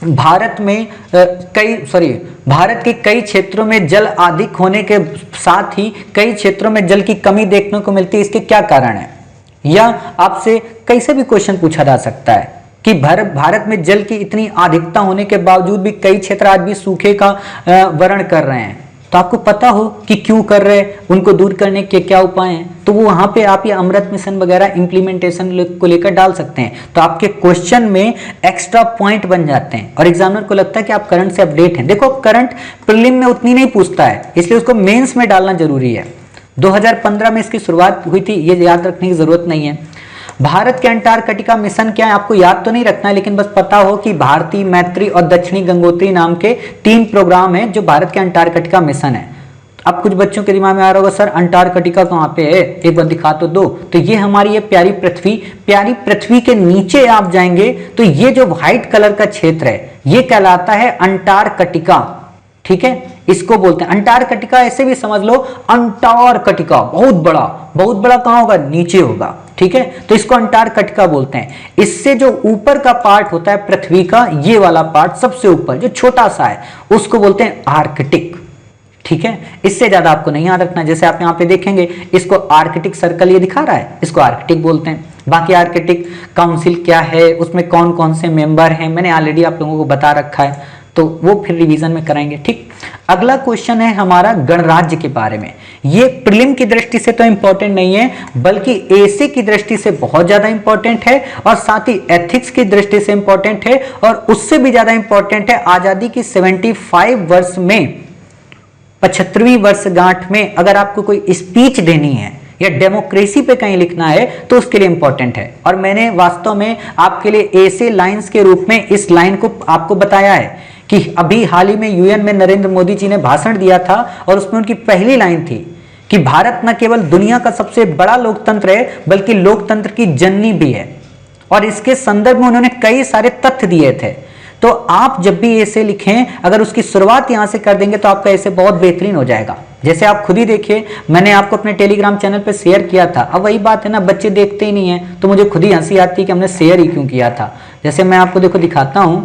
भारत के कई क्षेत्रों में जल अधिक होने के साथ ही कई क्षेत्रों में जल की कमी देखने को मिलती है, इसके क्या कारण है? या आपसे कैसे भी क्वेश्चन पूछा जा सकता है कि भारत में जल की इतनी अधिकता होने के बावजूद भी कई क्षेत्र आज भी सूखे का वर्ण कर रहे हैं, तो आपको पता हो कि क्यों कर रहे हैं, उनको दूर करने के क्या उपाय हैं, तो वो वहां पे आप ये अमृत मिशन वगैरह इंप्लीमेंटेशन को लेकर डाल सकते हैं, तो आपके क्वेश्चन में एक्स्ट्रा पॉइंट बन जाते हैं और एग्जामिनर को लगता है कि आप करंट से अपडेट हैं। देखो करंट प्रीलिम में उतनी नहीं पूछता है, इसलिए उसको मेंस में डालना जरूरी है। 2015 में इसकी शुरुआत हुई थी, ये याद रखने की जरूरत नहीं है। भारत के अंटार्कटिका मिशन क्या है आपको याद तो नहीं रखना है, लेकिन बस पता हो कि भारतीय, मैत्री और दक्षिणी गंगोत्री नाम के 3 प्रोग्राम हैं जो भारत के अंटार्कटिका मिशन है। अब कुछ बच्चों के दिमाग में आ रहा होगा सर अंटार्कटिका कहाँ पे है, एक बार दिखा तो दो। तो ये हमारी ये प्यारी पृथ्वी के नीचे आप जाएंगे तो ये जो व्हाइट कलर का क्षेत्र है ये कहलाता है अंटार्कटिका, ठीक है, इसको बोलते हैं अंटार्कटिका। ऐसे भी समझ लो अंटार्कटिका बहुत बड़ा कहां होगा, नीचे होगा, ठीक है, तो इसको अंटार्कटिका बोलते हैं। इससे जो ऊपर का पार्ट होता है पृथ्वी का, ये वाला पार्ट सबसे ऊपर जो छोटा सा है उसको बोलते हैं आर्कटिक, ठीक है। इससे ज्यादा आपको नहीं याद रखना। जैसे आप यहाँ पे देखेंगे इसको आर्कटिक सर्कल ये दिखा रहा है, इसको आर्कटिक बोलते हैं। बाकी आर्कटिक काउंसिल क्या है, उसमें कौन कौन से मेंबर हैं, मैंने ऑलरेडी आप लोगों को बता रखा है, तो वो फिर रिवीजन में कराएंगे, ठीक। अगला क्वेश्चन है हमारा गणराज्य के बारे में। ये प्रीलिम की दृष्टि से तो इंपॉर्टेंट नहीं है, बल्कि एसे की दृष्टि से बहुत ज्यादा इंपॉर्टेंट है और साथ ही एथिक्स की दृष्टि से इंपॉर्टेंट है और उससे भी ज्यादा इंपॉर्टेंट है आजादी की 75 वर्ष में 75वीं वर्षगांठ में अगर आपको कोई स्पीच देनी है या डेमोक्रेसी पे कहीं लिखना है तो उसके लिए इंपॉर्टेंट है। और मैंने वास्तव में आपके लिए ऐसे लाइंस के रूप में इस लाइन को आपको बताया है कि अभी हाल ही में यूएन में नरेंद्र मोदी जी ने भाषण दिया था और उसमें उनकी पहली लाइन थी कि भारत न केवल दुनिया का सबसे बड़ा लोकतंत्र है बल्कि लोकतंत्र की जननी भी है। और इसके संदर्भ में उन्होंने कई सारे तथ्य दिए थे। तो आप जब भी ऐसे लिखें, अगर उसकी शुरुआत यहां से कर देंगे तो आपका ऐसे बहुत बेहतरीन हो जाएगा। जैसे आप खुद ही देखिए, मैंने आपको अपने टेलीग्राम चैनल पे शेयर किया था। अब वही बात है ना, बच्चे देखते ही नहीं है, तो मुझे खुद ही हंसी आती है कि हमने शेयर ही क्यों किया था। जैसे मैं आपको देखो दिखाता हूं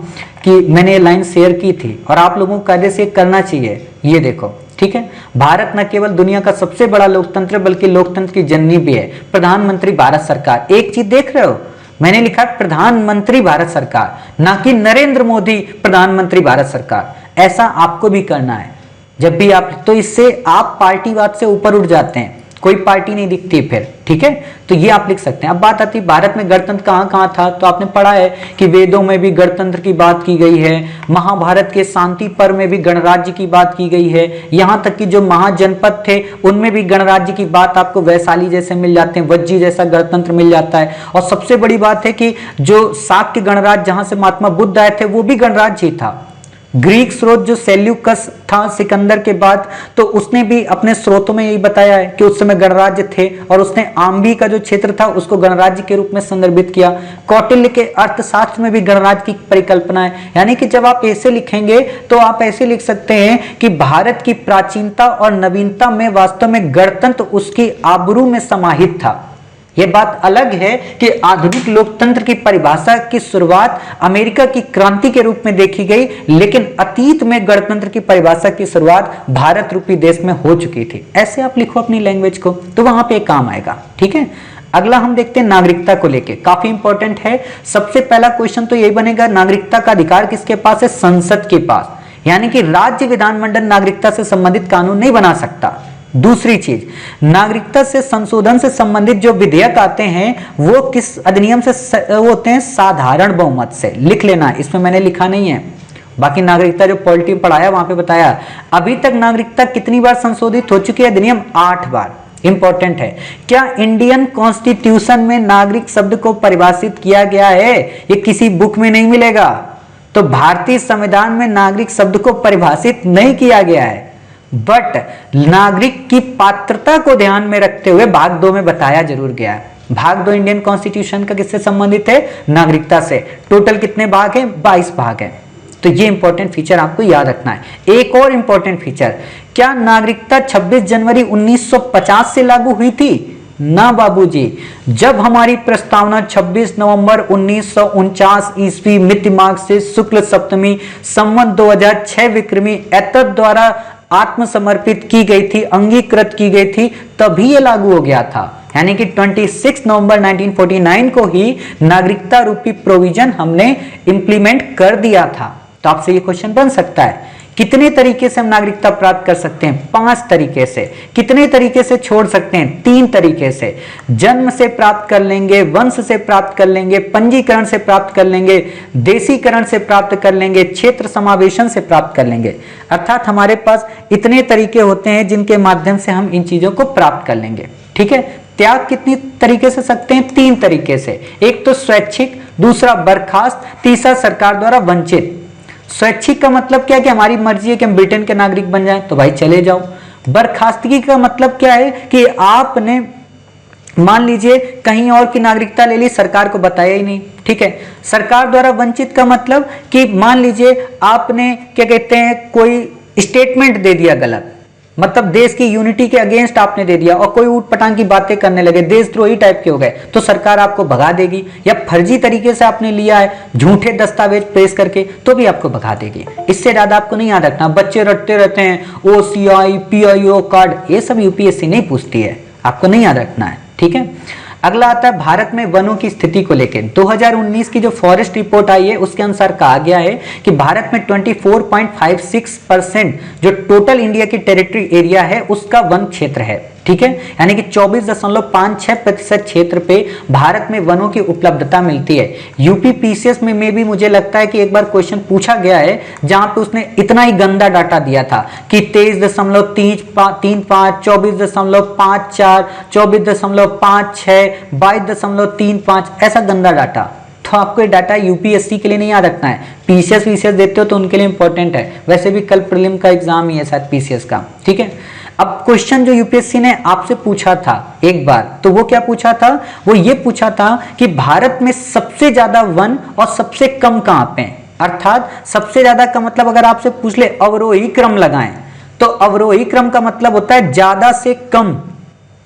कि मैंने ये लाइन शेयर की थी और आप लोगों को कायदे से करना चाहिए। ये देखो, ठीक है, भारत न केवल दुनिया का सबसे बड़ा लोकतंत्र बल्कि लोकतंत्र की जननी भी है। प्रधानमंत्री भारत सरकार, एक चीज देख रहे हो, मैंने लिखा प्रधानमंत्री भारत सरकार, ना कि नरेंद्र मोदी प्रधानमंत्री भारत सरकार। ऐसा आपको भी करना है जब भी आप, तो इससे आप पार्टीवाद से ऊपर उठ जाते हैं, कोई पार्टी नहीं दिखती फिर, ठीक है। तो ये आप लिख सकते हैं। अब बात आती है भारत में गणतंत्र कहां कहां था, तो आपने पढ़ा है कि वेदों में भी गणतंत्र की बात की गई है, महाभारत के शांति पर्व में भी गणराज्य की बात की गई है, यहां तक कि जो महाजनपद थे उनमें भी गणराज्य की बात आपको वैशाली जैसे मिल जाते हैं, वज्जी जैसा गणतंत्र मिल जाता है। और सबसे बड़ी बात है कि जो शाक्य गणराज्य जहां से महात्मा बुद्ध आए थे वो भी गणराज्य ही था। ग्रीक स्रोत जो सेल्यूकस था सिकंदर के बाद, तो उसने भी अपने स्रोतों में यही बताया है कि उस समय गणराज्य थे और उसने आम्बी का जो क्षेत्र था उसको गणराज्य के रूप में संदर्भित किया। कौटिल्य के अर्थशास्त्र में भी गणराज्य की परिकल्पना है। यानी कि जब आप ऐसे लिखेंगे तो आप ऐसे लिख सकते हैं कि भारत की प्राचीनता और नवीनता में वास्तव में गणतंत्र उसकी आबरू में समाहित था। यह बात अलग है कि आधुनिक लोकतंत्र की परिभाषा की शुरुआत अमेरिका की क्रांति के रूप में देखी गई, लेकिन अतीत में गणतंत्र की परिभाषा की शुरुआत भारत रूपी देश में हो चुकी थी। ऐसे आप लिखो अपनी लैंग्वेज को तो वहां पे काम आएगा, ठीक है। अगला हम देखते हैं नागरिकता को लेके, काफी इंपॉर्टेंट है। सबसे पहला क्वेश्चन तो यही बनेगा, नागरिकता का अधिकार किसके पास है? संसद के पास, यानी कि राज्य विधानमंडल नागरिकता से संबंधित कानून नहीं बना सकता। दूसरी चीज, नागरिकता से संशोधन से संबंधित जो विधेयक आते हैं वो किस अधिनियम से वो होते हैं? साधारण बहुमत से। लिख लेना, इसमें मैंने लिखा नहीं है, बाकी नागरिकता जो पॉलिटी में पढ़ाया वहां पे बताया। अभी तक नागरिकता कितनी बार संशोधित हो चुकी है? अधिनियम 8 बार। इंपॉर्टेंट है, क्या इंडियन कॉन्स्टिट्यूशन में नागरिक शब्द को परिभाषित किया गया है? ये किसी बुक में नहीं मिलेगा। तो भारतीय संविधान में नागरिक शब्द को परिभाषित नहीं किया गया है, बट नागरिक की पात्रता को ध्यान में रखते हुए भाग 2 में बताया जरूर गया है। भाग 2 इंडियन कॉन्स्टिट्यूशन का किससे संबंधित है? नागरिकता से। टोटल कितने भाग हैं? 22 भाग हैं। तो ये इंपॉर्टेंट फीचर आपको याद रखना है। एक और इंपॉर्टेंट फीचर, क्या नागरिकता 26 जनवरी 1950 से लागू हुई थी? ना बाबूजी, जब हमारी प्रस्तावना 26 नवंबर 1949 ईस्वी मिति माघ से शुक्ल सप्तमी संवत 2006 विक्रमी एतद द्वारा आत्मसमर्पित की गई थी, अंगीकृत की गई थी, तभी ये लागू हो गया था। यानी कि 26 नवंबर 1949 को ही नागरिकता रूपी प्रोविजन हमने इंप्लीमेंट कर दिया था। तो आपसे ये क्वेश्चन बन सकता है, कितने तरीके से हम नागरिकता प्राप्त कर सकते हैं? 5 तरीके से। कितने तरीके से छोड़ सकते हैं? 3 तरीके से। जन्म से प्राप्त कर लेंगे, वंश से प्राप्त कर लेंगे, पंजीकरण से प्राप्त कर लेंगे, देशीकरण से प्राप्त कर लेंगे, क्षेत्र समावेशन से प्राप्त कर लेंगे। अर्थात हमारे पास इतने तरीके होते हैं जिनके माध्यम से हम इन चीजों को प्राप्त कर लेंगे। ठीक है, त्याग कितनी तरीके से सकते हैं? 3 तरीके से। एक तो स्वैच्छिक, दूसरा बर्खास्त, तीसरा सरकार द्वारा वंचित। स्वैच्छिक का मतलब क्या है कि हमारी मर्जी है कि हम ब्रिटेन के नागरिक बन जाएं, तो भाई चले जाओ। बर्खास्तगी का मतलब क्या है कि आपने मान लीजिए कहीं और की नागरिकता ले ली, सरकार को बताया ही नहीं। ठीक है। सरकार द्वारा वंचित का मतलब कि मान लीजिए आपने क्या कहते हैं कोई स्टेटमेंट दे दिया गलत, मतलब देश की यूनिटी के अगेंस्ट आपने दे दिया और कोई ऊट पटांग की बातें करने लगे, देशद्रोही टाइप के हो गए, तो सरकार आपको भगा देगी। या फर्जी तरीके से आपने लिया है, झूठे दस्तावेज पेश करके, तो भी आपको भगा देगी। इससे ज्यादा आपको नहीं याद रखना। बच्चे रटते रहते हैं OCI PIO कार्ड, ये सब यूपीएससी नहीं पूछती है, आपको नहीं याद रखना है। ठीक है। अगला आता है भारत में वनों की स्थिति को लेकर 2019 की जो फॉरेस्ट रिपोर्ट आई है उसके अनुसार कहा गया है कि भारत में 24.56% जो टोटल इंडिया की टेरिटरी एरिया है उसका वन क्षेत्र है। ठीक है, यानी कि 24.56% क्षेत्र पे भारत में वनों की उपलब्धता मिलती है। यूपी पीसीएस में भी मुझे लगता है कि एक बार क्वेश्चन पूछा गया है जहां पे उसने इतना ही गंदा डाटा दिया था कि 23.35, 24.54, 24.56, 22.35, ऐसा गंदा डाटा। तो आपको ये डाटा यूपीएससी के लिए नहीं याद रखना है, पीसीएस वीसीएस देते हो तो उनके लिए इंपॉर्टेंट है। वैसे भी कल प्रीलिम का एग्जाम ही है शायद पीसीएस का। ठीक है। अब क्वेश्चन जो यूपीएससी ने आपसे पूछा था एक बार, तो वो क्या पूछा था? वो ये पूछा था कि भारत में सबसे ज्यादा वन और सबसे कम कहां पे हैं। अर्थात सबसे ज्यादा का मतलब अगर आपसे पूछ ले अवरोही क्रम लगाएं, तो अवरोही क्रम का मतलब होता है ज्यादा से कम।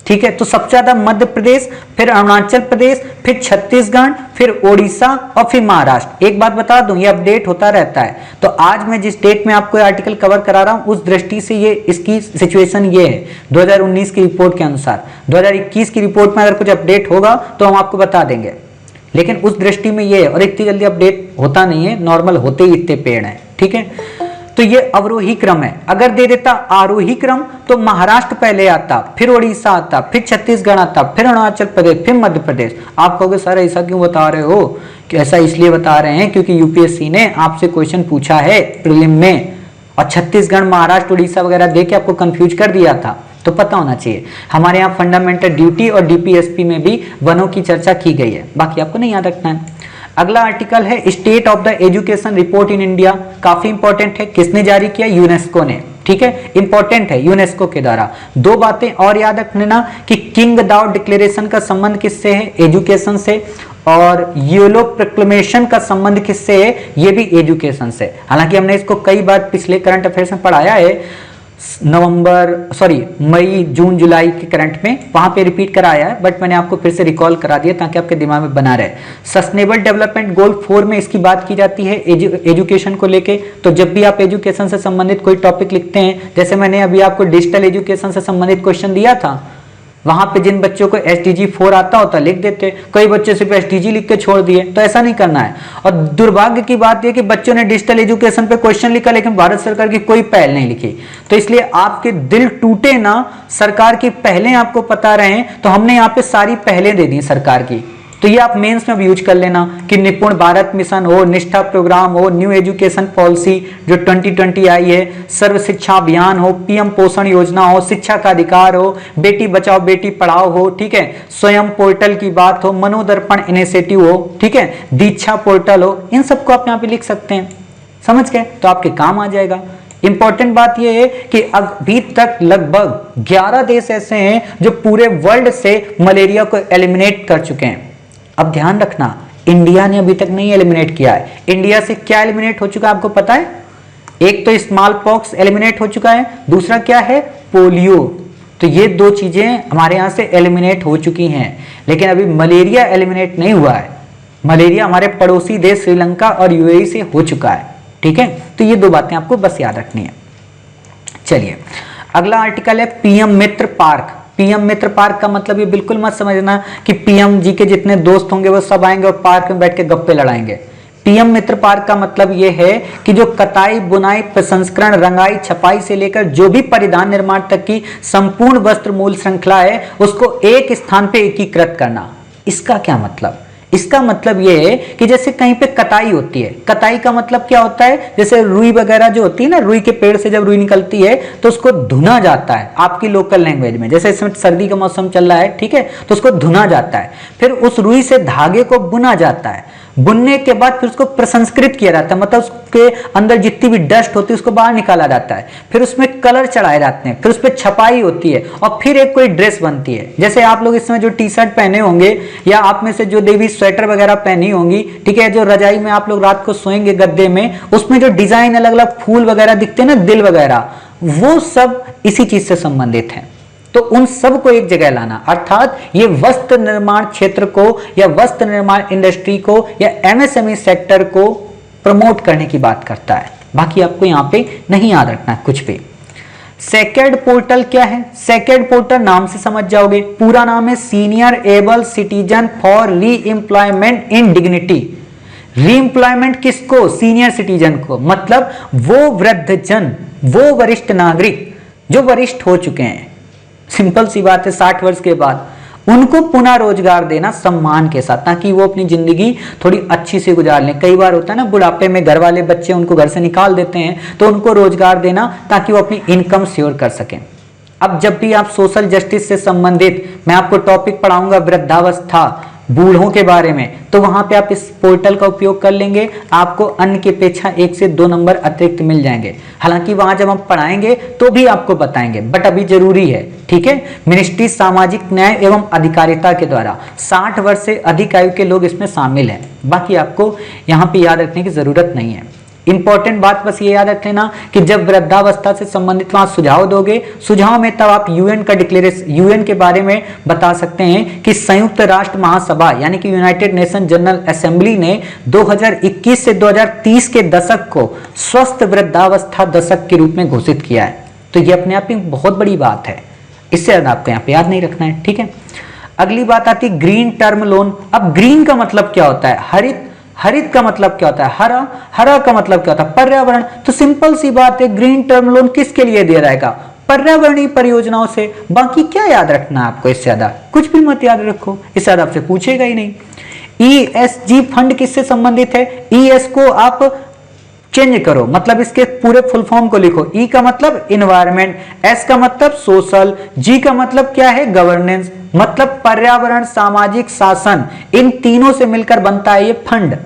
ठीक है, तो सबसे ज्यादा मध्य प्रदेश, फिर अरुणाचल प्रदेश, फिर छत्तीसगढ़, फिर ओडिशा और फिर महाराष्ट्र। एक बात बता दूं, ये अपडेट होता रहता है। तो आज मैं जिस डेट में आपको आर्टिकल कवर करा रहा हूं उस दृष्टि से ये इसकी सिचुएशन ये है 2019 की रिपोर्ट के अनुसार। 2021 की रिपोर्ट में अगर कुछ अपडेट होगा तो हम आपको बता देंगे, लेकिन उस दृष्टि में ये है। और इतनी जल्दी अपडेट होता नहीं है, नॉर्मल होते ही इतने पेड़ हैं। ठीक है, तो ये अवरोही क्रम है। अगर दे देता आरोही क्रम तो महाराष्ट्र पहले आता, फिर ओडिशा आता, फिर छत्तीसगढ़ आता, फिर अरुणाचल प्रदेश, फिर मध्य प्रदेश। आप कहोगे सर ऐसा क्यों बता रहे हो? कि ऐसा इसलिए बता रहे हैं क्योंकि यूपीएससी ने आपसे क्वेश्चन पूछा है प्रीलिम में, और छत्तीसगढ़, महाराष्ट्र, उड़ीसा वगैरह देके आपको कंफ्यूज कर दिया था। तो पता होना चाहिए। हमारे यहाँ फंडामेंटल ड्यूटी और डीपीएसपी में भी वनों की चर्चा की गई है, बाकी आपको नहीं याद रखना है। अगला आर्टिकल है state of the education report in India. काफी इंपॉर्टेंट है। किसने जारी किया? यूनेस्को ने। ठीक है, इंपॉर्टेंट है यूनेस्को के द्वारा। 2 बातें और याद रखना कि किंग दाओ डिक्लेरेशन का संबंध किससे है? एजुकेशन से। और येलो प्रोक्लेमेशन का संबंध किससे है? ये भी एजुकेशन से। हालांकि हमने इसको कई बार पिछले करंट अफेयर्स में पढ़ाया है, मई, जून, जुलाई के करंट में वहां पे रिपीट कराया है, बट मैंने आपको फिर से रिकॉल करा दिया ताकि आपके दिमाग में बना रहे। सस्टेनेबल डेवलपमेंट गोल 4 में इसकी बात की जाती है एजुकेशन को लेके। तो जब भी आप एजुकेशन से संबंधित कोई टॉपिक लिखते हैं, जैसे मैंने अभी आपको डिजिटल एजुकेशन से संबंधित क्वेश्चन दिया था, वहां पे जिन बच्चों को SDG 4 आता होता लिख देते, कई बच्चे सिर्फ SDG लिख के छोड़ दिए। तो ऐसा नहीं करना है। और दुर्भाग्य की बात यह कि बच्चों ने डिजिटल एजुकेशन पे क्वेश्चन लिखा लेकिन भारत सरकार की कोई पहल नहीं लिखी। तो इसलिए आपके दिल टूटे ना, सरकार की पहलें आपको पता रहे, तो हमने यहाँ पे सारी पहलें दे दी सरकार की। तो ये आप मेंस में भी यूज कर लेना कि निपुण भारत मिशन हो, निष्ठा प्रोग्राम हो, न्यू एजुकेशन पॉलिसी जो 2020 आई है, सर्व शिक्षा अभियान हो, PM पोषण योजना हो, शिक्षा का अधिकार हो, बेटी बचाओ बेटी पढ़ाओ हो। ठीक है, स्वयं पोर्टल की बात हो, मनोदर्पण इनिशिएटिव हो, ठीक है, दीक्षा पोर्टल हो, इन सबको आप यहाँ पे लिख सकते हैं। समझ गए? तो आपके काम आ जाएगा। इंपॉर्टेंट बात यह है कि अभी तक लगभग 11 देश ऐसे हैं जो पूरे वर्ल्ड से मलेरिया को एलिमिनेट कर चुके हैं। अब ध्यान रखना, इंडिया ने अभी तक नहीं एलिमिनेट किया है। इंडिया से क्या एलिमिनेट हो चुका है आपको पता है? एक तो स्मॉल पॉक्स एलिमिनेट हो चुका है, दूसरा क्या है? पोलियो। तो ये दो चीजें हमारे यहाँ से एलिमिनेट हो चुकी हैं, लेकिन अभी मलेरिया एलिमिनेट नहीं हुआ है। मलेरिया हमारे पड़ोसी देश श्रीलंका और यूएई से हो चुका है, ठीक है। तो ये दो बातें आपको बस याद रखनी है। चलिए अगला आर्टिकल है पीएम मित्र पार्क। पीएम मित्र पार्क का मतलब ये बिल्कुल मत समझना कि पीएम जी के जितने दोस्त होंगे वो सब आएंगे और पार्क में बैठ के गप्पे लड़ाएंगे। पीएम मित्र पार्क का मतलब ये है कि जो कताई, बुनाई, प्रसंस्करण, रंगाई, छपाई से लेकर जो भी परिधान निर्माण तक की संपूर्ण वस्त्र मूल श्रृंखला है उसको एक स्थान पे एकीकृत करना। इसका क्या मतलब? इसका मतलब ये है कि जैसे कहीं पे कताई होती है, कताई का मतलब क्या होता है, जैसे रुई वगैरह जो होती है ना, रुई के पेड़ से जब रुई निकलती है तो उसको धुना जाता है आपकी लोकल लैंग्वेज में। जैसे इसमें सर्दी का मौसम चल रहा है, ठीक है, तो उसको धुना जाता है। फिर उस रुई से धागे को बुना जाता है, बुनने के बाद फिर उसको प्रसंस्कृत किया जाता है, मतलब उसके अंदर जितनी भी डस्ट होती है उसको बाहर निकाला जाता है। फिर उसमें कलर चढ़ाए जाते हैं, फिर उस पर छपाई होती है और फिर एक कोई ड्रेस बनती है। जैसे आप लोग इसमें जो टी शर्ट पहने होंगे या आप में से जो देवी स्वेटर वगैरह पहनी होंगी, ठीक है, जो रजाई में आप लोग रात को सोएंगे गद्दे में, उसमें जो डिजाइन अलग अलग फूल वगैरह दिखते हैं ना, दिल वगैरह, वो सब इसी चीज से संबंधित है। तो उन सब को एक जगह लाना, अर्थात ये वस्त्र निर्माण क्षेत्र को या वस्त्र निर्माण इंडस्ट्री को या एमएसएमई सेक्टर को प्रमोट करने की बात करता है। बाकी आपको यहां पे नहीं याद रखना है कुछ भी। सेकेड पोर्टल क्या है? सेकेड पोर्टल नाम से समझ जाओगे, पूरा नाम है सीनियर एबल सिटीजन फॉर री एम्प्लॉयमेंट इन डिग्निटी। री एम्प्लॉयमेंट किसको? सीनियर सिटीजन को, मतलब वो वृद्धजन, वो वरिष्ठ नागरिक जो वरिष्ठ हो चुके हैं, सिंपल सी बात है, 60 वर्ष के बाद, उनको पुनः रोजगार देना सम्मान के साथ, ताकि वो अपनी जिंदगी थोड़ी अच्छी से गुजार लें। कई बार होता है ना, बुढ़ापे में घर वाले बच्चे उनको घर से निकाल देते हैं, तो उनको रोजगार देना ताकि वो अपनी इनकम श्योर कर सकें। अब जब भी आप सोशल जस्टिस से संबंधित मैं आपको टॉपिक पढ़ाऊंगा वृद्धावस्था, बूढ़ों के बारे में, तो वहां पे आप इस पोर्टल का उपयोग कर लेंगे, आपको अन्य की अपेक्षा 1 से 2 नंबर अतिरिक्त मिल जाएंगे। हालांकि वहां जब हम पढ़ाएंगे तो भी आपको बताएंगे, बट अभी जरूरी है, ठीक है। मिनिस्ट्री सामाजिक न्याय एवं अधिकारिता के द्वारा 60 वर्ष से अधिक आयु के लोग इसमें शामिल हैं। बाकी आपको यहाँ पे याद रखने की जरूरत नहीं है। इंपॉर्टेंट बात बस ये याद रख लेना कि जब वृद्धावस्था से संबंधित वहां सुझाव दोगे, सुझाव में तब आप यूएन का डिक्लेरेशन, यूएन के बारे में बता सकते हैं कि संयुक्त राष्ट्र महासभा यानी कि यूनाइटेड नेशन जनरल असेंबली ने 2021 से 2030 के दशक को स्वस्थ वृद्धावस्था दशक के रूप में घोषित किया है। तो ये अपने आप में बहुत बड़ी बात है, इससे ज्यादा आपको यहाँ पे याद नहीं रखना है, ठीक है। अगली बात आती है ग्रीन टर्म लोन। अब ग्रीन का मतलब क्या होता है? हरित। हरित का मतलब क्या होता है? हरा। हरा का मतलब क्या होता है? पर्यावरण। तो सिंपल सी बात है, ग्रीन टर्म लोन किसके लिए दिया जाएगा? पर्यावरणीय परियोजनाओं से। बाकी क्या याद रखना है आपको? इससे ज्यादा कुछ भी मत याद रखो, इससे ज्यादा आपसे पूछेगा ही नहीं। ESG फंड किससे संबंधित है? ES को आप चेंज करो, मतलब इसके पूरे फुल फॉर्म को लिखो। E का मतलब इन्वायरमेंट, S का मतलब सोशल, G का मतलब क्या है? गवर्नेंस, मतलब पर्यावरण, सामाजिक शासन, इन तीनों से मिलकर बनता है ये फंड।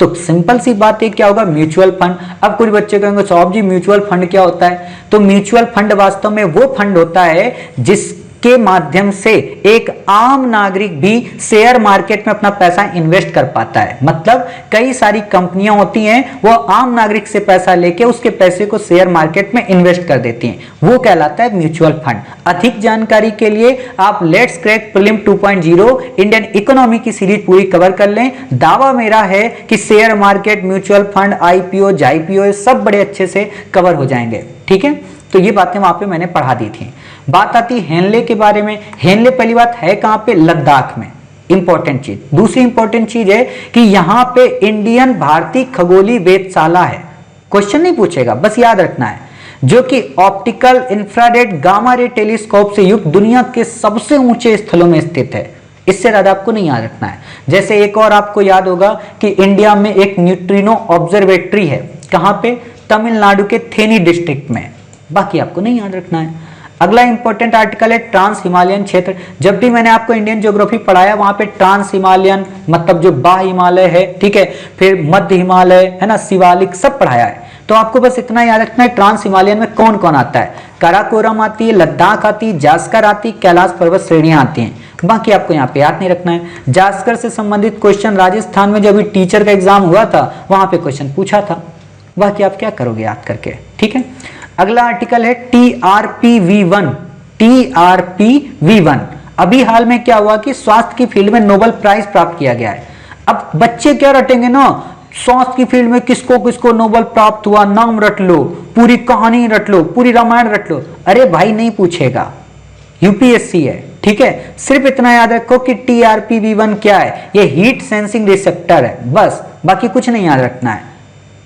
तो सिंपल सी बात है, क्या होगा? Mutual fund. अब कुछ बच्चे कहेंगे साहब जी म्यूचुअल फंड क्या होता है? तो म्यूचुअल फंड वास्तव में वो फंड होता है जिसके माध्यम से एक आम नागरिक भी शेयर मार्केट में अपना पैसा इन्वेस्ट कर पाता है। मतलब कई सारी कंपनियां होती हैं, वो आम नागरिक से पैसा लेके उसके पैसे को शेयर मार्केट में इन्वेस्ट कर देती हैं, वो कहलाता है म्यूचुअल फंड। अधिक जानकारी के लिए आप let's crack prelim 2.0 Indian economy की सीरीज पूरी कवर कर लें। दावा मेरा है कि share market, mutual fund, IPO, JIPO सब बड़े अच्छे से कवर हो जाएंगे, ठीक है। तो ये बातें वहां पे मैंने पढ़ा दी थी। बात आती है हेनले के बारे में। हेनले पहली बात है कहां पे? लद्दाख में। इंपॉर्टेंट चीज। दूसरी इंपॉर्टेंट चीज है कि यहां पे इंडियन भारतीय खगोलीय वेधशाला है। क्वेश्चन नहीं पूछेगा, बस याद रखना है, जो कि optical, infrared, gamma ray telescope से युक्त दुनिया के सबसे ऊंचे स्थलों में स्थित है। इससे ज्यादा आपको नहीं याद रखना है। जैसे एक और आपको याद होगा कि इंडिया में एक न्यूट्रिनो ऑब्जर्वेटरी है। कहां पे? तमिलनाडु के थेनी डिस्ट्रिक्ट में। बाकी आपको नहीं याद रखना है। अगला इंपॉर्टेंट आर्टिकल है ट्रांस हिमालयन क्षेत्र। जब भी मैंने आपको इंडियन ज्योग्राफी पढ़ाया वहां पे ट्रांस हिमालयन मतलब जो बाह्य हिमालय है, ठीक है, फिर मध्य हिमालय है ना, शिवालिक, सब पढ़ाया है। तो आपको बस इतना याद रखना है ट्रांस हिमालयन में कौन कौन आता है। काराकोरम आती है, लद्दाख आती है, जास्कर आती है, कैलाश पर्वत श्रेणियां आती हैं। बाकी आपको यहाँ पे याद नहीं रखना है। जास्कर से संबंधित क्वेश्चन राजस्थान में जब टीचर का एग्जाम हुआ था वहां पे क्वेश्चन पूछा था। बाकी आप क्या करोगे याद करके, ठीक है। अगला आर्टिकल है TRPV1। TRPV1। अभी हाल में क्या हुआ कि स्वास्थ्य की फील्ड में नोबेल प्राइज प्राप्त किया गया है। अब बच्चे क्या रटेंगे ना, स्वास्थ्य की फील्ड में किसको किसको नोबेल प्राप्त हुआ, नाम रट लो, पूरी कहानी रट लो, पूरी रामायण रट लो। अरे भाई नहीं पूछेगा, यूपीएससी है, ठीक है। सिर्फ इतना याद रखो कि TRPV1 क्या है, ये हीट सेंसिंग रिसेप्टर है, बस, बाकी कुछ नहीं याद रखना है।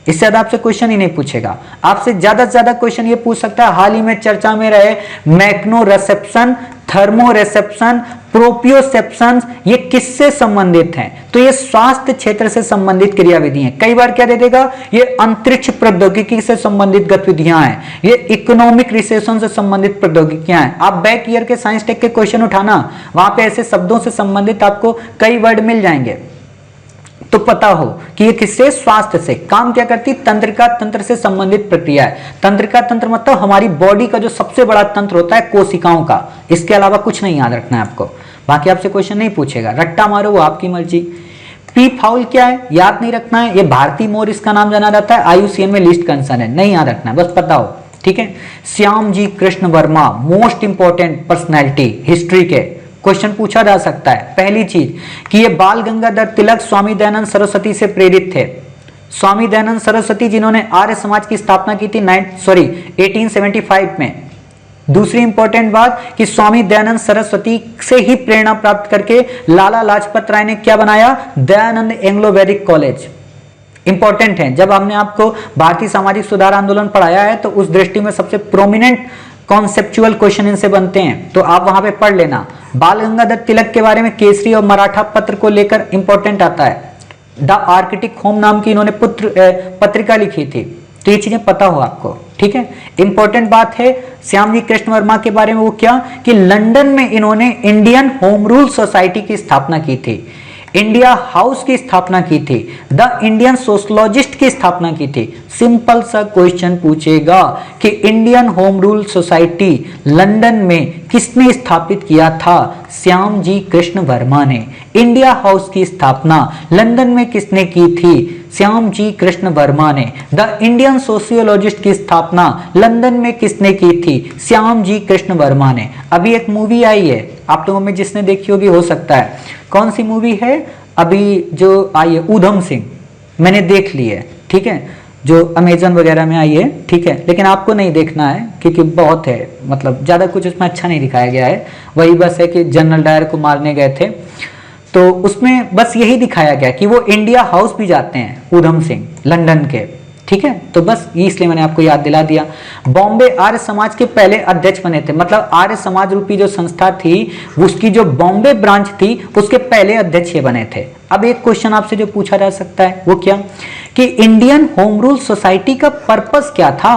इससे ज्यादा आपसे क्वेश्चन ही नहीं पूछेगा। आपसे ज्यादा से ज्यादा क्वेश्चन ये पूछ सकता है, हाल ही में चर्चा में रहे मैग्नो रिसेप्शन, थर्मो रिसेप्शन, प्रोपियोसेप्शन, ये किससे संबंधित हैं? तो ये स्वास्थ्य क्षेत्र से संबंधित क्रियाविधि हैं। कई बार क्या दे देगा, ये अंतरिक्ष प्रौद्योगिकी से संबंधित गतिविधियां हैं, ये इकोनॉमिक रिसेशन से संबंधित प्रौद्योगिकियां हैं। आप बैक ईयर के साइंस टेक के क्वेश्चन उठाना, वहां पे ऐसे शब्दों से संबंधित आपको कई वर्ड मिल जाएंगे, तो पता हो कि ये किससे, स्वास्थ्य से। काम क्या करती, तंत्रिका तंत्र से संबंधित प्रक्रिया है। तंत्रिका तंत्र मतलब हमारी बॉडी का जो सबसे बड़ा तंत्र होता है कोशिकाओं का, इसके अलावा कुछ नहीं याद रखना है आपको। बाकी आपसे क्वेश्चन नहीं पूछेगा, रट्टा मारो वो आपकी मर्जी। पी फाउल क्या है, याद नहीं रखना है। ये भारतीय मोर इसका नाम जाना जाता है, IUCN में लिस्ट कंसर्न है, नहीं याद रखना है, बस पता हो, ठीक है। Shyam ji Krishna Varma, most important personality history के, क्वेश्चन पूछा जा सकता है। पहली चीज कि ये बाल गंगाधर तिलक स्वामी दयानंद सरस्वती से प्रेरित थे। स्वामी दयानंद सरस्वती जिन्होंने आर्य समाज की स्थापना की थी 1875 में। दूसरी इंपॉर्टेंट बात कि स्वामी दयानंद सरस्वती से ही प्रेरणा प्राप्त करके लाला लाजपत राय ने क्या बनाया, दयानंद एंग्लो वैदिक कॉलेज। इंपॉर्टेंट है, जब हमने आपको भारतीय सामाजिक सुधार आंदोलन पढ़ाया है तो उस दृष्टि में सबसे प्रोमिनेंट कॉन्सेप्चुअल क्वेश्चन इनसे बनते हैं, तो आप वहां पे पढ़ लेना। बाल गंगाधर तिलक के बारे में केसरी और मराठा पत्र को लेकर इंपॉर्टेंट आता है। द आर्किटिक होम नाम की इन्होंने पत्रिका लिखी थी, तो ये चीजें पता हो आपको, ठीक है। इंपॉर्टेंट बात है श्याम जी कृष्ण वर्मा के बारे में, वो क्या कि लंदन में इन्होंने इंडियन होम रूल सोसाइटी की स्थापना की थी, इंडिया हाउस की स्थापना की थी, द इंडियन सोशलॉजिस्ट की स्थापना की थी। सिंपल सा क्वेश्चन पूछेगा कि Indian home rule society London में किसने स्थापित किया था, श्याम जी कृष्ण वर्मा ने। इंडिया हाउस की स्थापना लंदन में किसने की थी, श्याम जी कृष्ण वर्मा ने। द इंडियन सोशियोलॉजिस्ट की स्थापना लंदन में किसने की थी, श्याम जी कृष्ण वर्मा ने। अभी एक मूवी आई है, आप लोगों में जिसने देखी होगी हो सकता है, कौन सी मूवी है अभी जो आई है, ऊधम सिंह, मैंने देख ली है, ठीक है, जो अमेजन वगैरह में आई है, ठीक है। लेकिन आपको नहीं देखना है क्योंकि बहुत है, मतलब ज़्यादा कुछ उसमें अच्छा नहीं दिखाया गया है। वही बस है कि जनरल डायर को मारने गए थे, तो उसमें बस यही दिखाया गया कि वो इंडिया हाउस भी जाते हैं ऊधम सिंह लंदन के, ठीक है। तो बस इसलिए मैंने आपको याद दिला दिया। बॉम्बे आर्य समाज के पहले अध्यक्ष बने थे, मतलब आर्य समाज रूपी जो संस्था थी उसकी जो बॉम्बे ब्रांच थी उसके पहले अध्यक्ष ये बने थे। अब एक क्वेश्चन आपसे जो पूछा जा सकता है वो क्या कि इंडियन होम रूल सोसाइटी का पर्पस क्या था।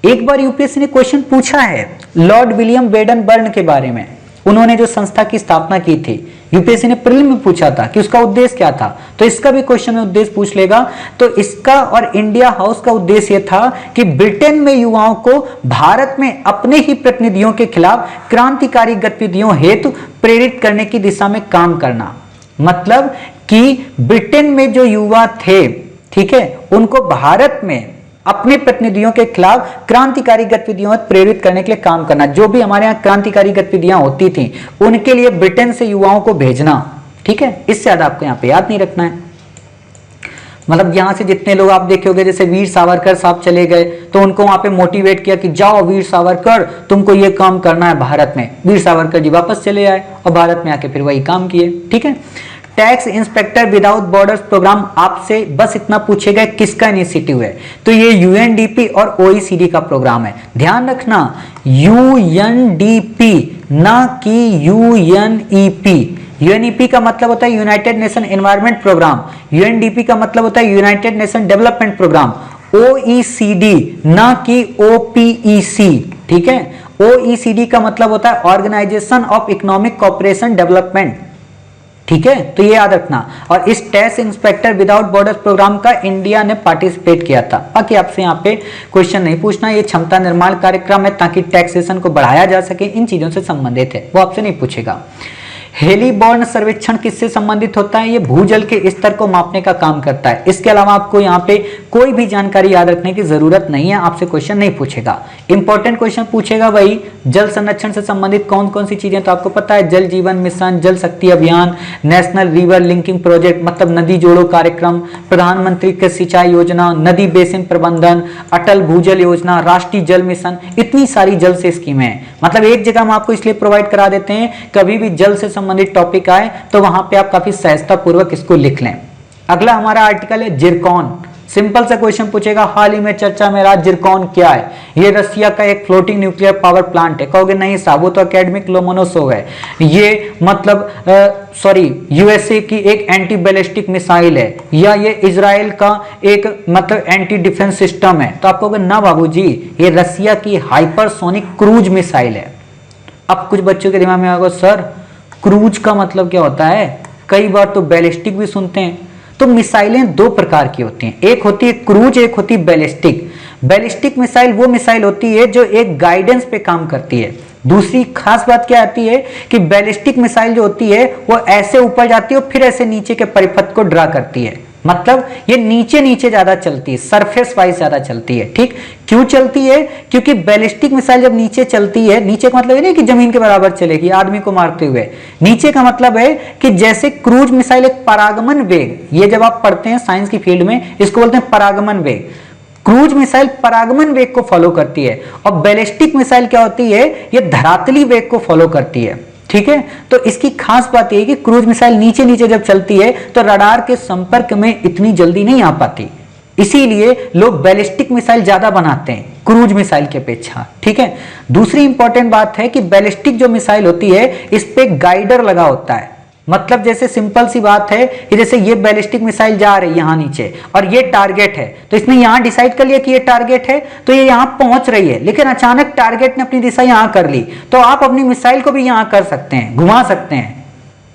एक बार यूपीएससी ने क्वेश्चन पूछा है लॉर्ड विलियम बेडनबर्न के बारे में, उन्होंने जो संस्था की स्थापना की थी, यूपीएससी ने प्रीलिम में पूछा था कि उसका उद्देश्य क्या था, तो इसका भी क्वेश्चन में उद्देश्य पूछ लेगा। तो इसका और इंडिया हाउस का उद्देश्य यह था कि ब्रिटेन में युवाओं को भारत में अपने ही प्रतिनिधियों के खिलाफ क्रांतिकारी गतिविधियों हेतु प्रेरित करने की दिशा में काम करना। मतलब कि ब्रिटेन में जो युवा थे, ठीक है, उनको भारत में अपने प्रतिनिधियों के खिलाफ क्रांतिकारी गतिविधियों में प्रेरित करने के लिए काम करना। जो भी हमारे यहाँ क्रांतिकारी गतिविधियां होती थी उनके लिए ब्रिटेन से युवाओं को भेजना, ठीक है। इससे ज्यादा आपको यहाँ पे याद नहीं रखना है। मतलब यहाँ से जितने लोग आप देखे होंगे, जैसे वीर सावरकर साहब चले गए तो उनको वहां पे मोटिवेट किया कि जाओ वीर सावरकर, तुमको ये काम करना है भारत में। वीर सावरकर जी वापस चले आए और भारत में आके फिर वही काम किए, ठीक है। Tax inspector without borders programme आपसे बस इतना पूछेगा किसका इनिशिएटिव है, तो ये यूएनडीपी और ओईसीडी का प्रोग्राम है। ध्यान रखना यूएनडीपी ना कि यूएनईपी। यूएनईपी का मतलब होता है United Nation Environment Programme, UNDP का मतलब होता है United Nation Development Programme. OECD ना कि ओपीईसी, ठीक है। ओईसीडी का मतलब होता है Organisation of Economic Cooperation Development, ठीक है। तो ये याद रखना। और इस tax inspector without borders programme का इंडिया ने पार्टिसिपेट किया था। बाकी आपसे यहाँ पे क्वेश्चन नहीं पूछना, ये क्षमता निर्माण कार्यक्रम है ताकि टैक्सेशन को बढ़ाया जा सके, इन चीजों से संबंधित है, वो आपसे नहीं पूछेगा। हेलीबॉर्न सर्वेक्षण किससे संबंधित होता है? ये भूजल के स्तर को मापने का काम करता है। इसके अलावा आपको यहाँ पे कोई भी जानकारी याद रखने की जरूरत नहीं है, आपसे क्वेश्चन नहीं पूछेगा। इंपॉर्टेंट क्वेश्चन पूछेगा वही जल संरक्षण से संबंधित कौन कौन सी चीजें, तो आपको पता है जल जीवन मिशन, जल शक्ति अभियान, नेशनल रिवर लिंकिंग प्रोजेक्ट मतलब नदी जोड़ो कार्यक्रम, प्रधानमंत्री कृषि सिंचाई योजना, नदी बेसिन प्रबंधन, अटल भूजल योजना, राष्ट्रीय जल मिशन, इतनी सारी जल से स्कीमें हैं। मतलब एक जगह हम आपको इसलिए प्रोवाइड करा देते हैं, कभी भी जल से संबंधित टॉपिक आए तो वहां पे आप काफी सहजता पूर्वक इसको लिख लें। अगला हमारा आर्टिकल है जिरकॉन। सिंपल सा क्वेश्चन पूछेगा, हाल ही में चर्चा में रहा जिरकॉन क्या है? ये रसिया का एक फ्लोटिंग न्यूक्लियर पावर प्लांट है। कहोगे नहीं साहब वो तो एकेडमिक लोमोनोसोव है। ये मतलब यूएसए की एक एंटी बैलिस्टिक मिसाइल है, या ये इजराइल का एक मतलब एंटी डिफेंस सिस्टम है। तो आप कहोगे ना बाबूजी ये रसिया की हाइपरसोनिक क्रूज मिसाइल है। अब कुछ बच्चों के दिमाग में आएगा सर क्रूज का मतलब क्या होता है? कई बार तो बैलिस्टिक भी सुनते हैं। तो मिसाइलें दो प्रकार की होती हैं, एक होती है क्रूज, एक होती है बैलिस्टिक। बैलिस्टिक मिसाइल वो मिसाइल होती है जो एक गाइडेंस पे काम करती है। दूसरी खास बात क्या आती है कि बैलिस्टिक मिसाइल जो होती है वो ऐसे ऊपर जाती है और फिर ऐसे नीचे के परिपथ को ड्रा करती है। मतलब ये नीचे नीचे ज्यादा चलती है, सरफेस वाइज ज्यादा चलती है। ठीक, क्यों चलती है? क्योंकि बैलिस्टिक मिसाइल जब नीचे चलती है, नीचे का मतलब ये नहीं कि जमीन के बराबर चलेगी आदमी को मारते हुए, नीचे का मतलब है कि जैसे क्रूज मिसाइल एक परागमन वेग, ये जब आप पढ़ते हैं साइंस की फील्ड में इसको बोलते हैं परागमन वेग। क्रूज मिसाइल परागमन वेग को फॉलो करती है और बैलिस्टिक मिसाइल क्या होती है? ये धरातली वेग को फॉलो करती है। ठीक है, तो इसकी खास बात यह है कि क्रूज मिसाइल नीचे नीचे जब चलती है तो रडार के संपर्क में इतनी जल्दी नहीं आ पाती, इसीलिए लोग बैलिस्टिक मिसाइल ज्यादा बनाते हैं क्रूज मिसाइल की अपेक्षा। ठीक है, दूसरी इंपॉर्टेंट बात है कि बैलिस्टिक जो मिसाइल होती है इस पे गाइडर लगा होता है। मतलब जैसे सिंपल सी बात है कि जैसे ये बैलिस्टिक मिसाइल जा रही है यहां नीचे और ये टारगेट है, तो इसने यहां डिसाइड कर लिया कि ये टारगेट है तो ये यहां पहुंच रही है, लेकिन अचानक टारगेट ने अपनी दिशा यहां कर ली तो आप अपनी मिसाइल को भी यहां कर सकते हैं, घुमा सकते हैं।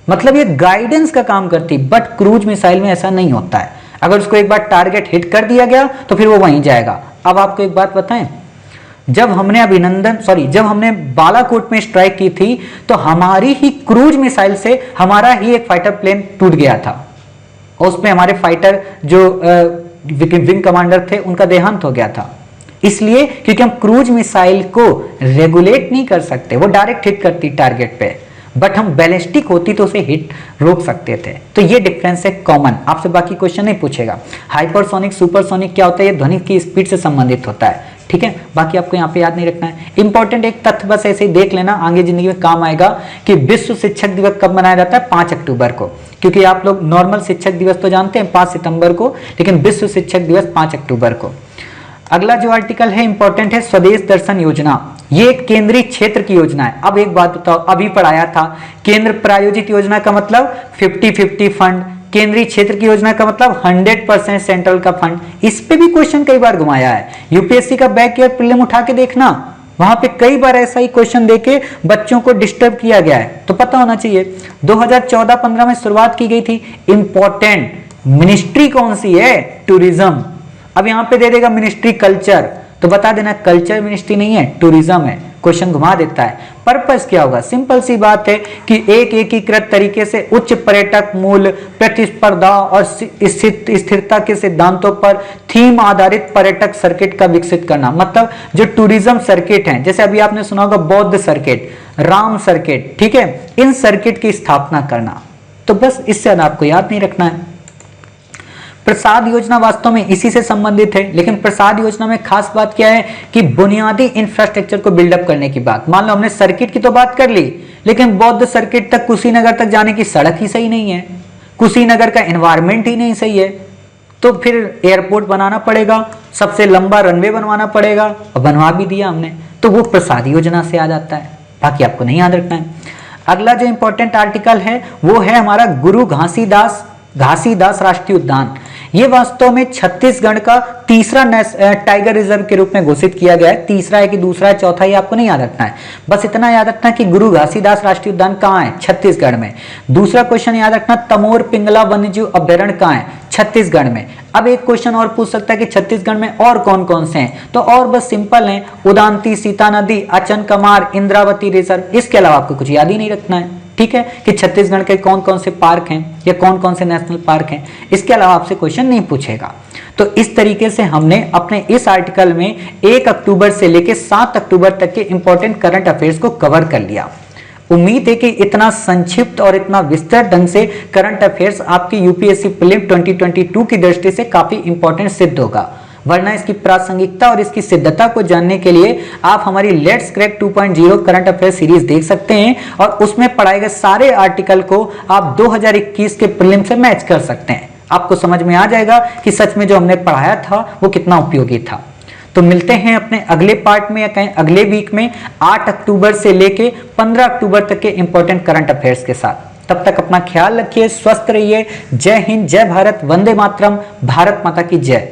मतलब ये गाइडेंस का काम करती है। बट क्रूज मिसाइल में ऐसा नहीं होता है, अगर उसको एक बार टारगेट हिट कर दिया गया तो फिर वो वहीं जाएगा। अब आपको एक बात बताएं, जब हमने बालाकोट में स्ट्राइक की थी तो हमारी ही क्रूज मिसाइल से हमारा ही एक फाइटर प्लेन टूट गया था और उसमें हमारे फाइटर जो विंग कमांडर थे उनका देहांत हो गया था। इसलिए क्योंकि हम क्रूज मिसाइल को रेगुलेट नहीं कर सकते, वो डायरेक्ट हिट करती टारगेट पे, बट हम बैलिस्टिक होती तो उसे हिट रोक सकते थे। तो ये डिफरेंस है कॉमन, आपसे बाकी क्वेश्चन नहीं पूछेगा। हाइपरसोनिक सुपरसोनिक क्या होता है? ये ध्वनि की स्पीड से संबंधित होता है। ठीक है, बाकी आपको यहाँ पे याद नहीं रखना है। इंपॉर्टेंट एक तथ्य बस ऐसे ही देख लेना, आगे जिंदगी में काम आएगा कि विश्व शिक्षक दिवस कब मनाया जाता है? 5 अक्टूबर को। क्योंकि आप लोग नॉर्मल शिक्षक दिवस तो जानते हैं 5 सितंबर को, लेकिन विश्व शिक्षक दिवस 5 अक्टूबर को। अगला जो आर्टिकल है इंपॉर्टेंट है स्वदेश दर्शन योजना। ये एक केंद्रीय क्षेत्र की योजना है। अब एक बात बताओ, अभी पढ़ाया था केंद्र प्रायोजित योजना का मतलब 50-50 फंड, केंद्रीय क्षेत्र की योजना का मतलब 100% सेंट्रल का फंड। इस पे भी क्वेश्चन कई बार घुमाया है। यूपीएससी का बैक ईयर प्रीलिम उठा के देखना, वहां पे कई बार ऐसा ही क्वेश्चन देके बच्चों को डिस्टर्ब किया गया है, तो पता होना चाहिए। 2014-15 में शुरुआत की गई थी। इंपॉर्टेंट मिनिस्ट्री कौन सी है? टूरिज्म। अब यहां पे दे देगा मिनिस्ट्री कल्चर, तो बता देना कल्चर मिनिस्ट्री नहीं है, टूरिज्म है। क्वेश्चन घुमा देता है। पर्पस क्या होगा? सिंपल सी बात है कि एक एकीकृत तरीके से उच्च पर्यटक मूल्य, प्रतिस्पर्धा और स्थिरता के सिद्धांतों पर थीम आधारित पर्यटक सर्किट का विकसित करना। मतलब जो टूरिज्म सर्किट हैं, जैसे अभी आपने सुना होगा बौद्ध सर्किट, राम सर्किट, ठीक है, इन सर्किट की स्थापना करना। तो बस इससे ज्यादा आपको याद नहीं रखना है। प्रसाद योजना वास्तव में इसी से संबंधित है, लेकिन प्रसाद योजना में खास बात क्या है कि बुनियादी इंफ्रास्ट्रक्चर को बिल्डअप करने की बात। मान लो हमने सर्किट की तो बात कर ली, लेकिन बौद्ध सर्किट तक कुशीनगर तक जाने की सड़क ही सही नहीं है, कुशीनगर का एनवायरमेंट ही नहीं सही है, तो फिर एयरपोर्ट बनाना पड़ेगा, सबसे लंबा रनवे बनवाना पड़ेगा, और बनवा भी दिया हमने, तो वो प्रसाद योजना से आ जाता है। बाकी आपको नहीं याद रखना है। अगला जो इंपॉर्टेंट आर्टिकल है वो है हमारा गुरु घासीदास राष्ट्रीय उद्यान। ये वास्तव में छत्तीसगढ़ का तीसरा टाइगर रिजर्व के रूप में घोषित किया गया है। तीसरा है कि दूसरा है, चौथा ये आपको नहीं याद रखना है, बस इतना याद रखना है कि गुरु घासीदास राष्ट्रीय उद्यान कहाँ है? छत्तीसगढ़ में। दूसरा क्वेश्चन याद रखना, तमोर पिंगला वन्यजीव अभ्यारण्य कहाँ है? छत्तीसगढ़ में। अब एक क्वेश्चन और पूछ सकता है कि छत्तीसगढ़ में और कौन कौन से हैं, तो और बस सिंपल है, उदांती, सीता नदी, अचन कमार, इंद्रावती रिजर्व। इसके अलावा आपको कुछ याद ही नहीं रखना है। ठीक है, कि छत्तीसगढ़ के कौन कौन से पार्क हैं या कौन कौन से नेशनल पार्क हैं, इसके अलावा आपसे क्वेश्चन नहीं पूछेगा। तो इस तरीके से हमने अपने इस आर्टिकल में 1 अक्टूबर से लेकर 7 अक्टूबर तक के इंपॉर्टेंट करंट अफेयर्स को कवर कर लिया। उम्मीद है कि इतना संक्षिप्त और इतना विस्तृत ढंग से करंट अफेयर्स आपकी यूपीएससी प्रीलिम 2022 की दृष्टि से काफी इंपॉर्टेंट सिद्ध होगा, वरना इसकी प्रासंगिकता और इसकी सिद्धता को जानने के लिए आप हमारी let's crack 2.0 current affair series देख सकते हैं और उसमें पढ़ाए गए सारे आर्टिकल को आप 2021 के प्रीलिम से मैच कर सकते हैं। आपको समझ में आ जाएगा कि सच में जो हमने पढ़ाया था वो कितना उपयोगी था। तो मिलते हैं अपने अगले पार्ट में या कहें अगले वीक में 8 अक्टूबर से लेके 15 अक्टूबर तक के इंपॉर्टेंट करंट अफेयर्स के साथ। तब तक अपना ख्याल रखिए, स्वस्थ रहिए। जय हिंद, जय भारत, वंदे मातरम, भारत माता की जय।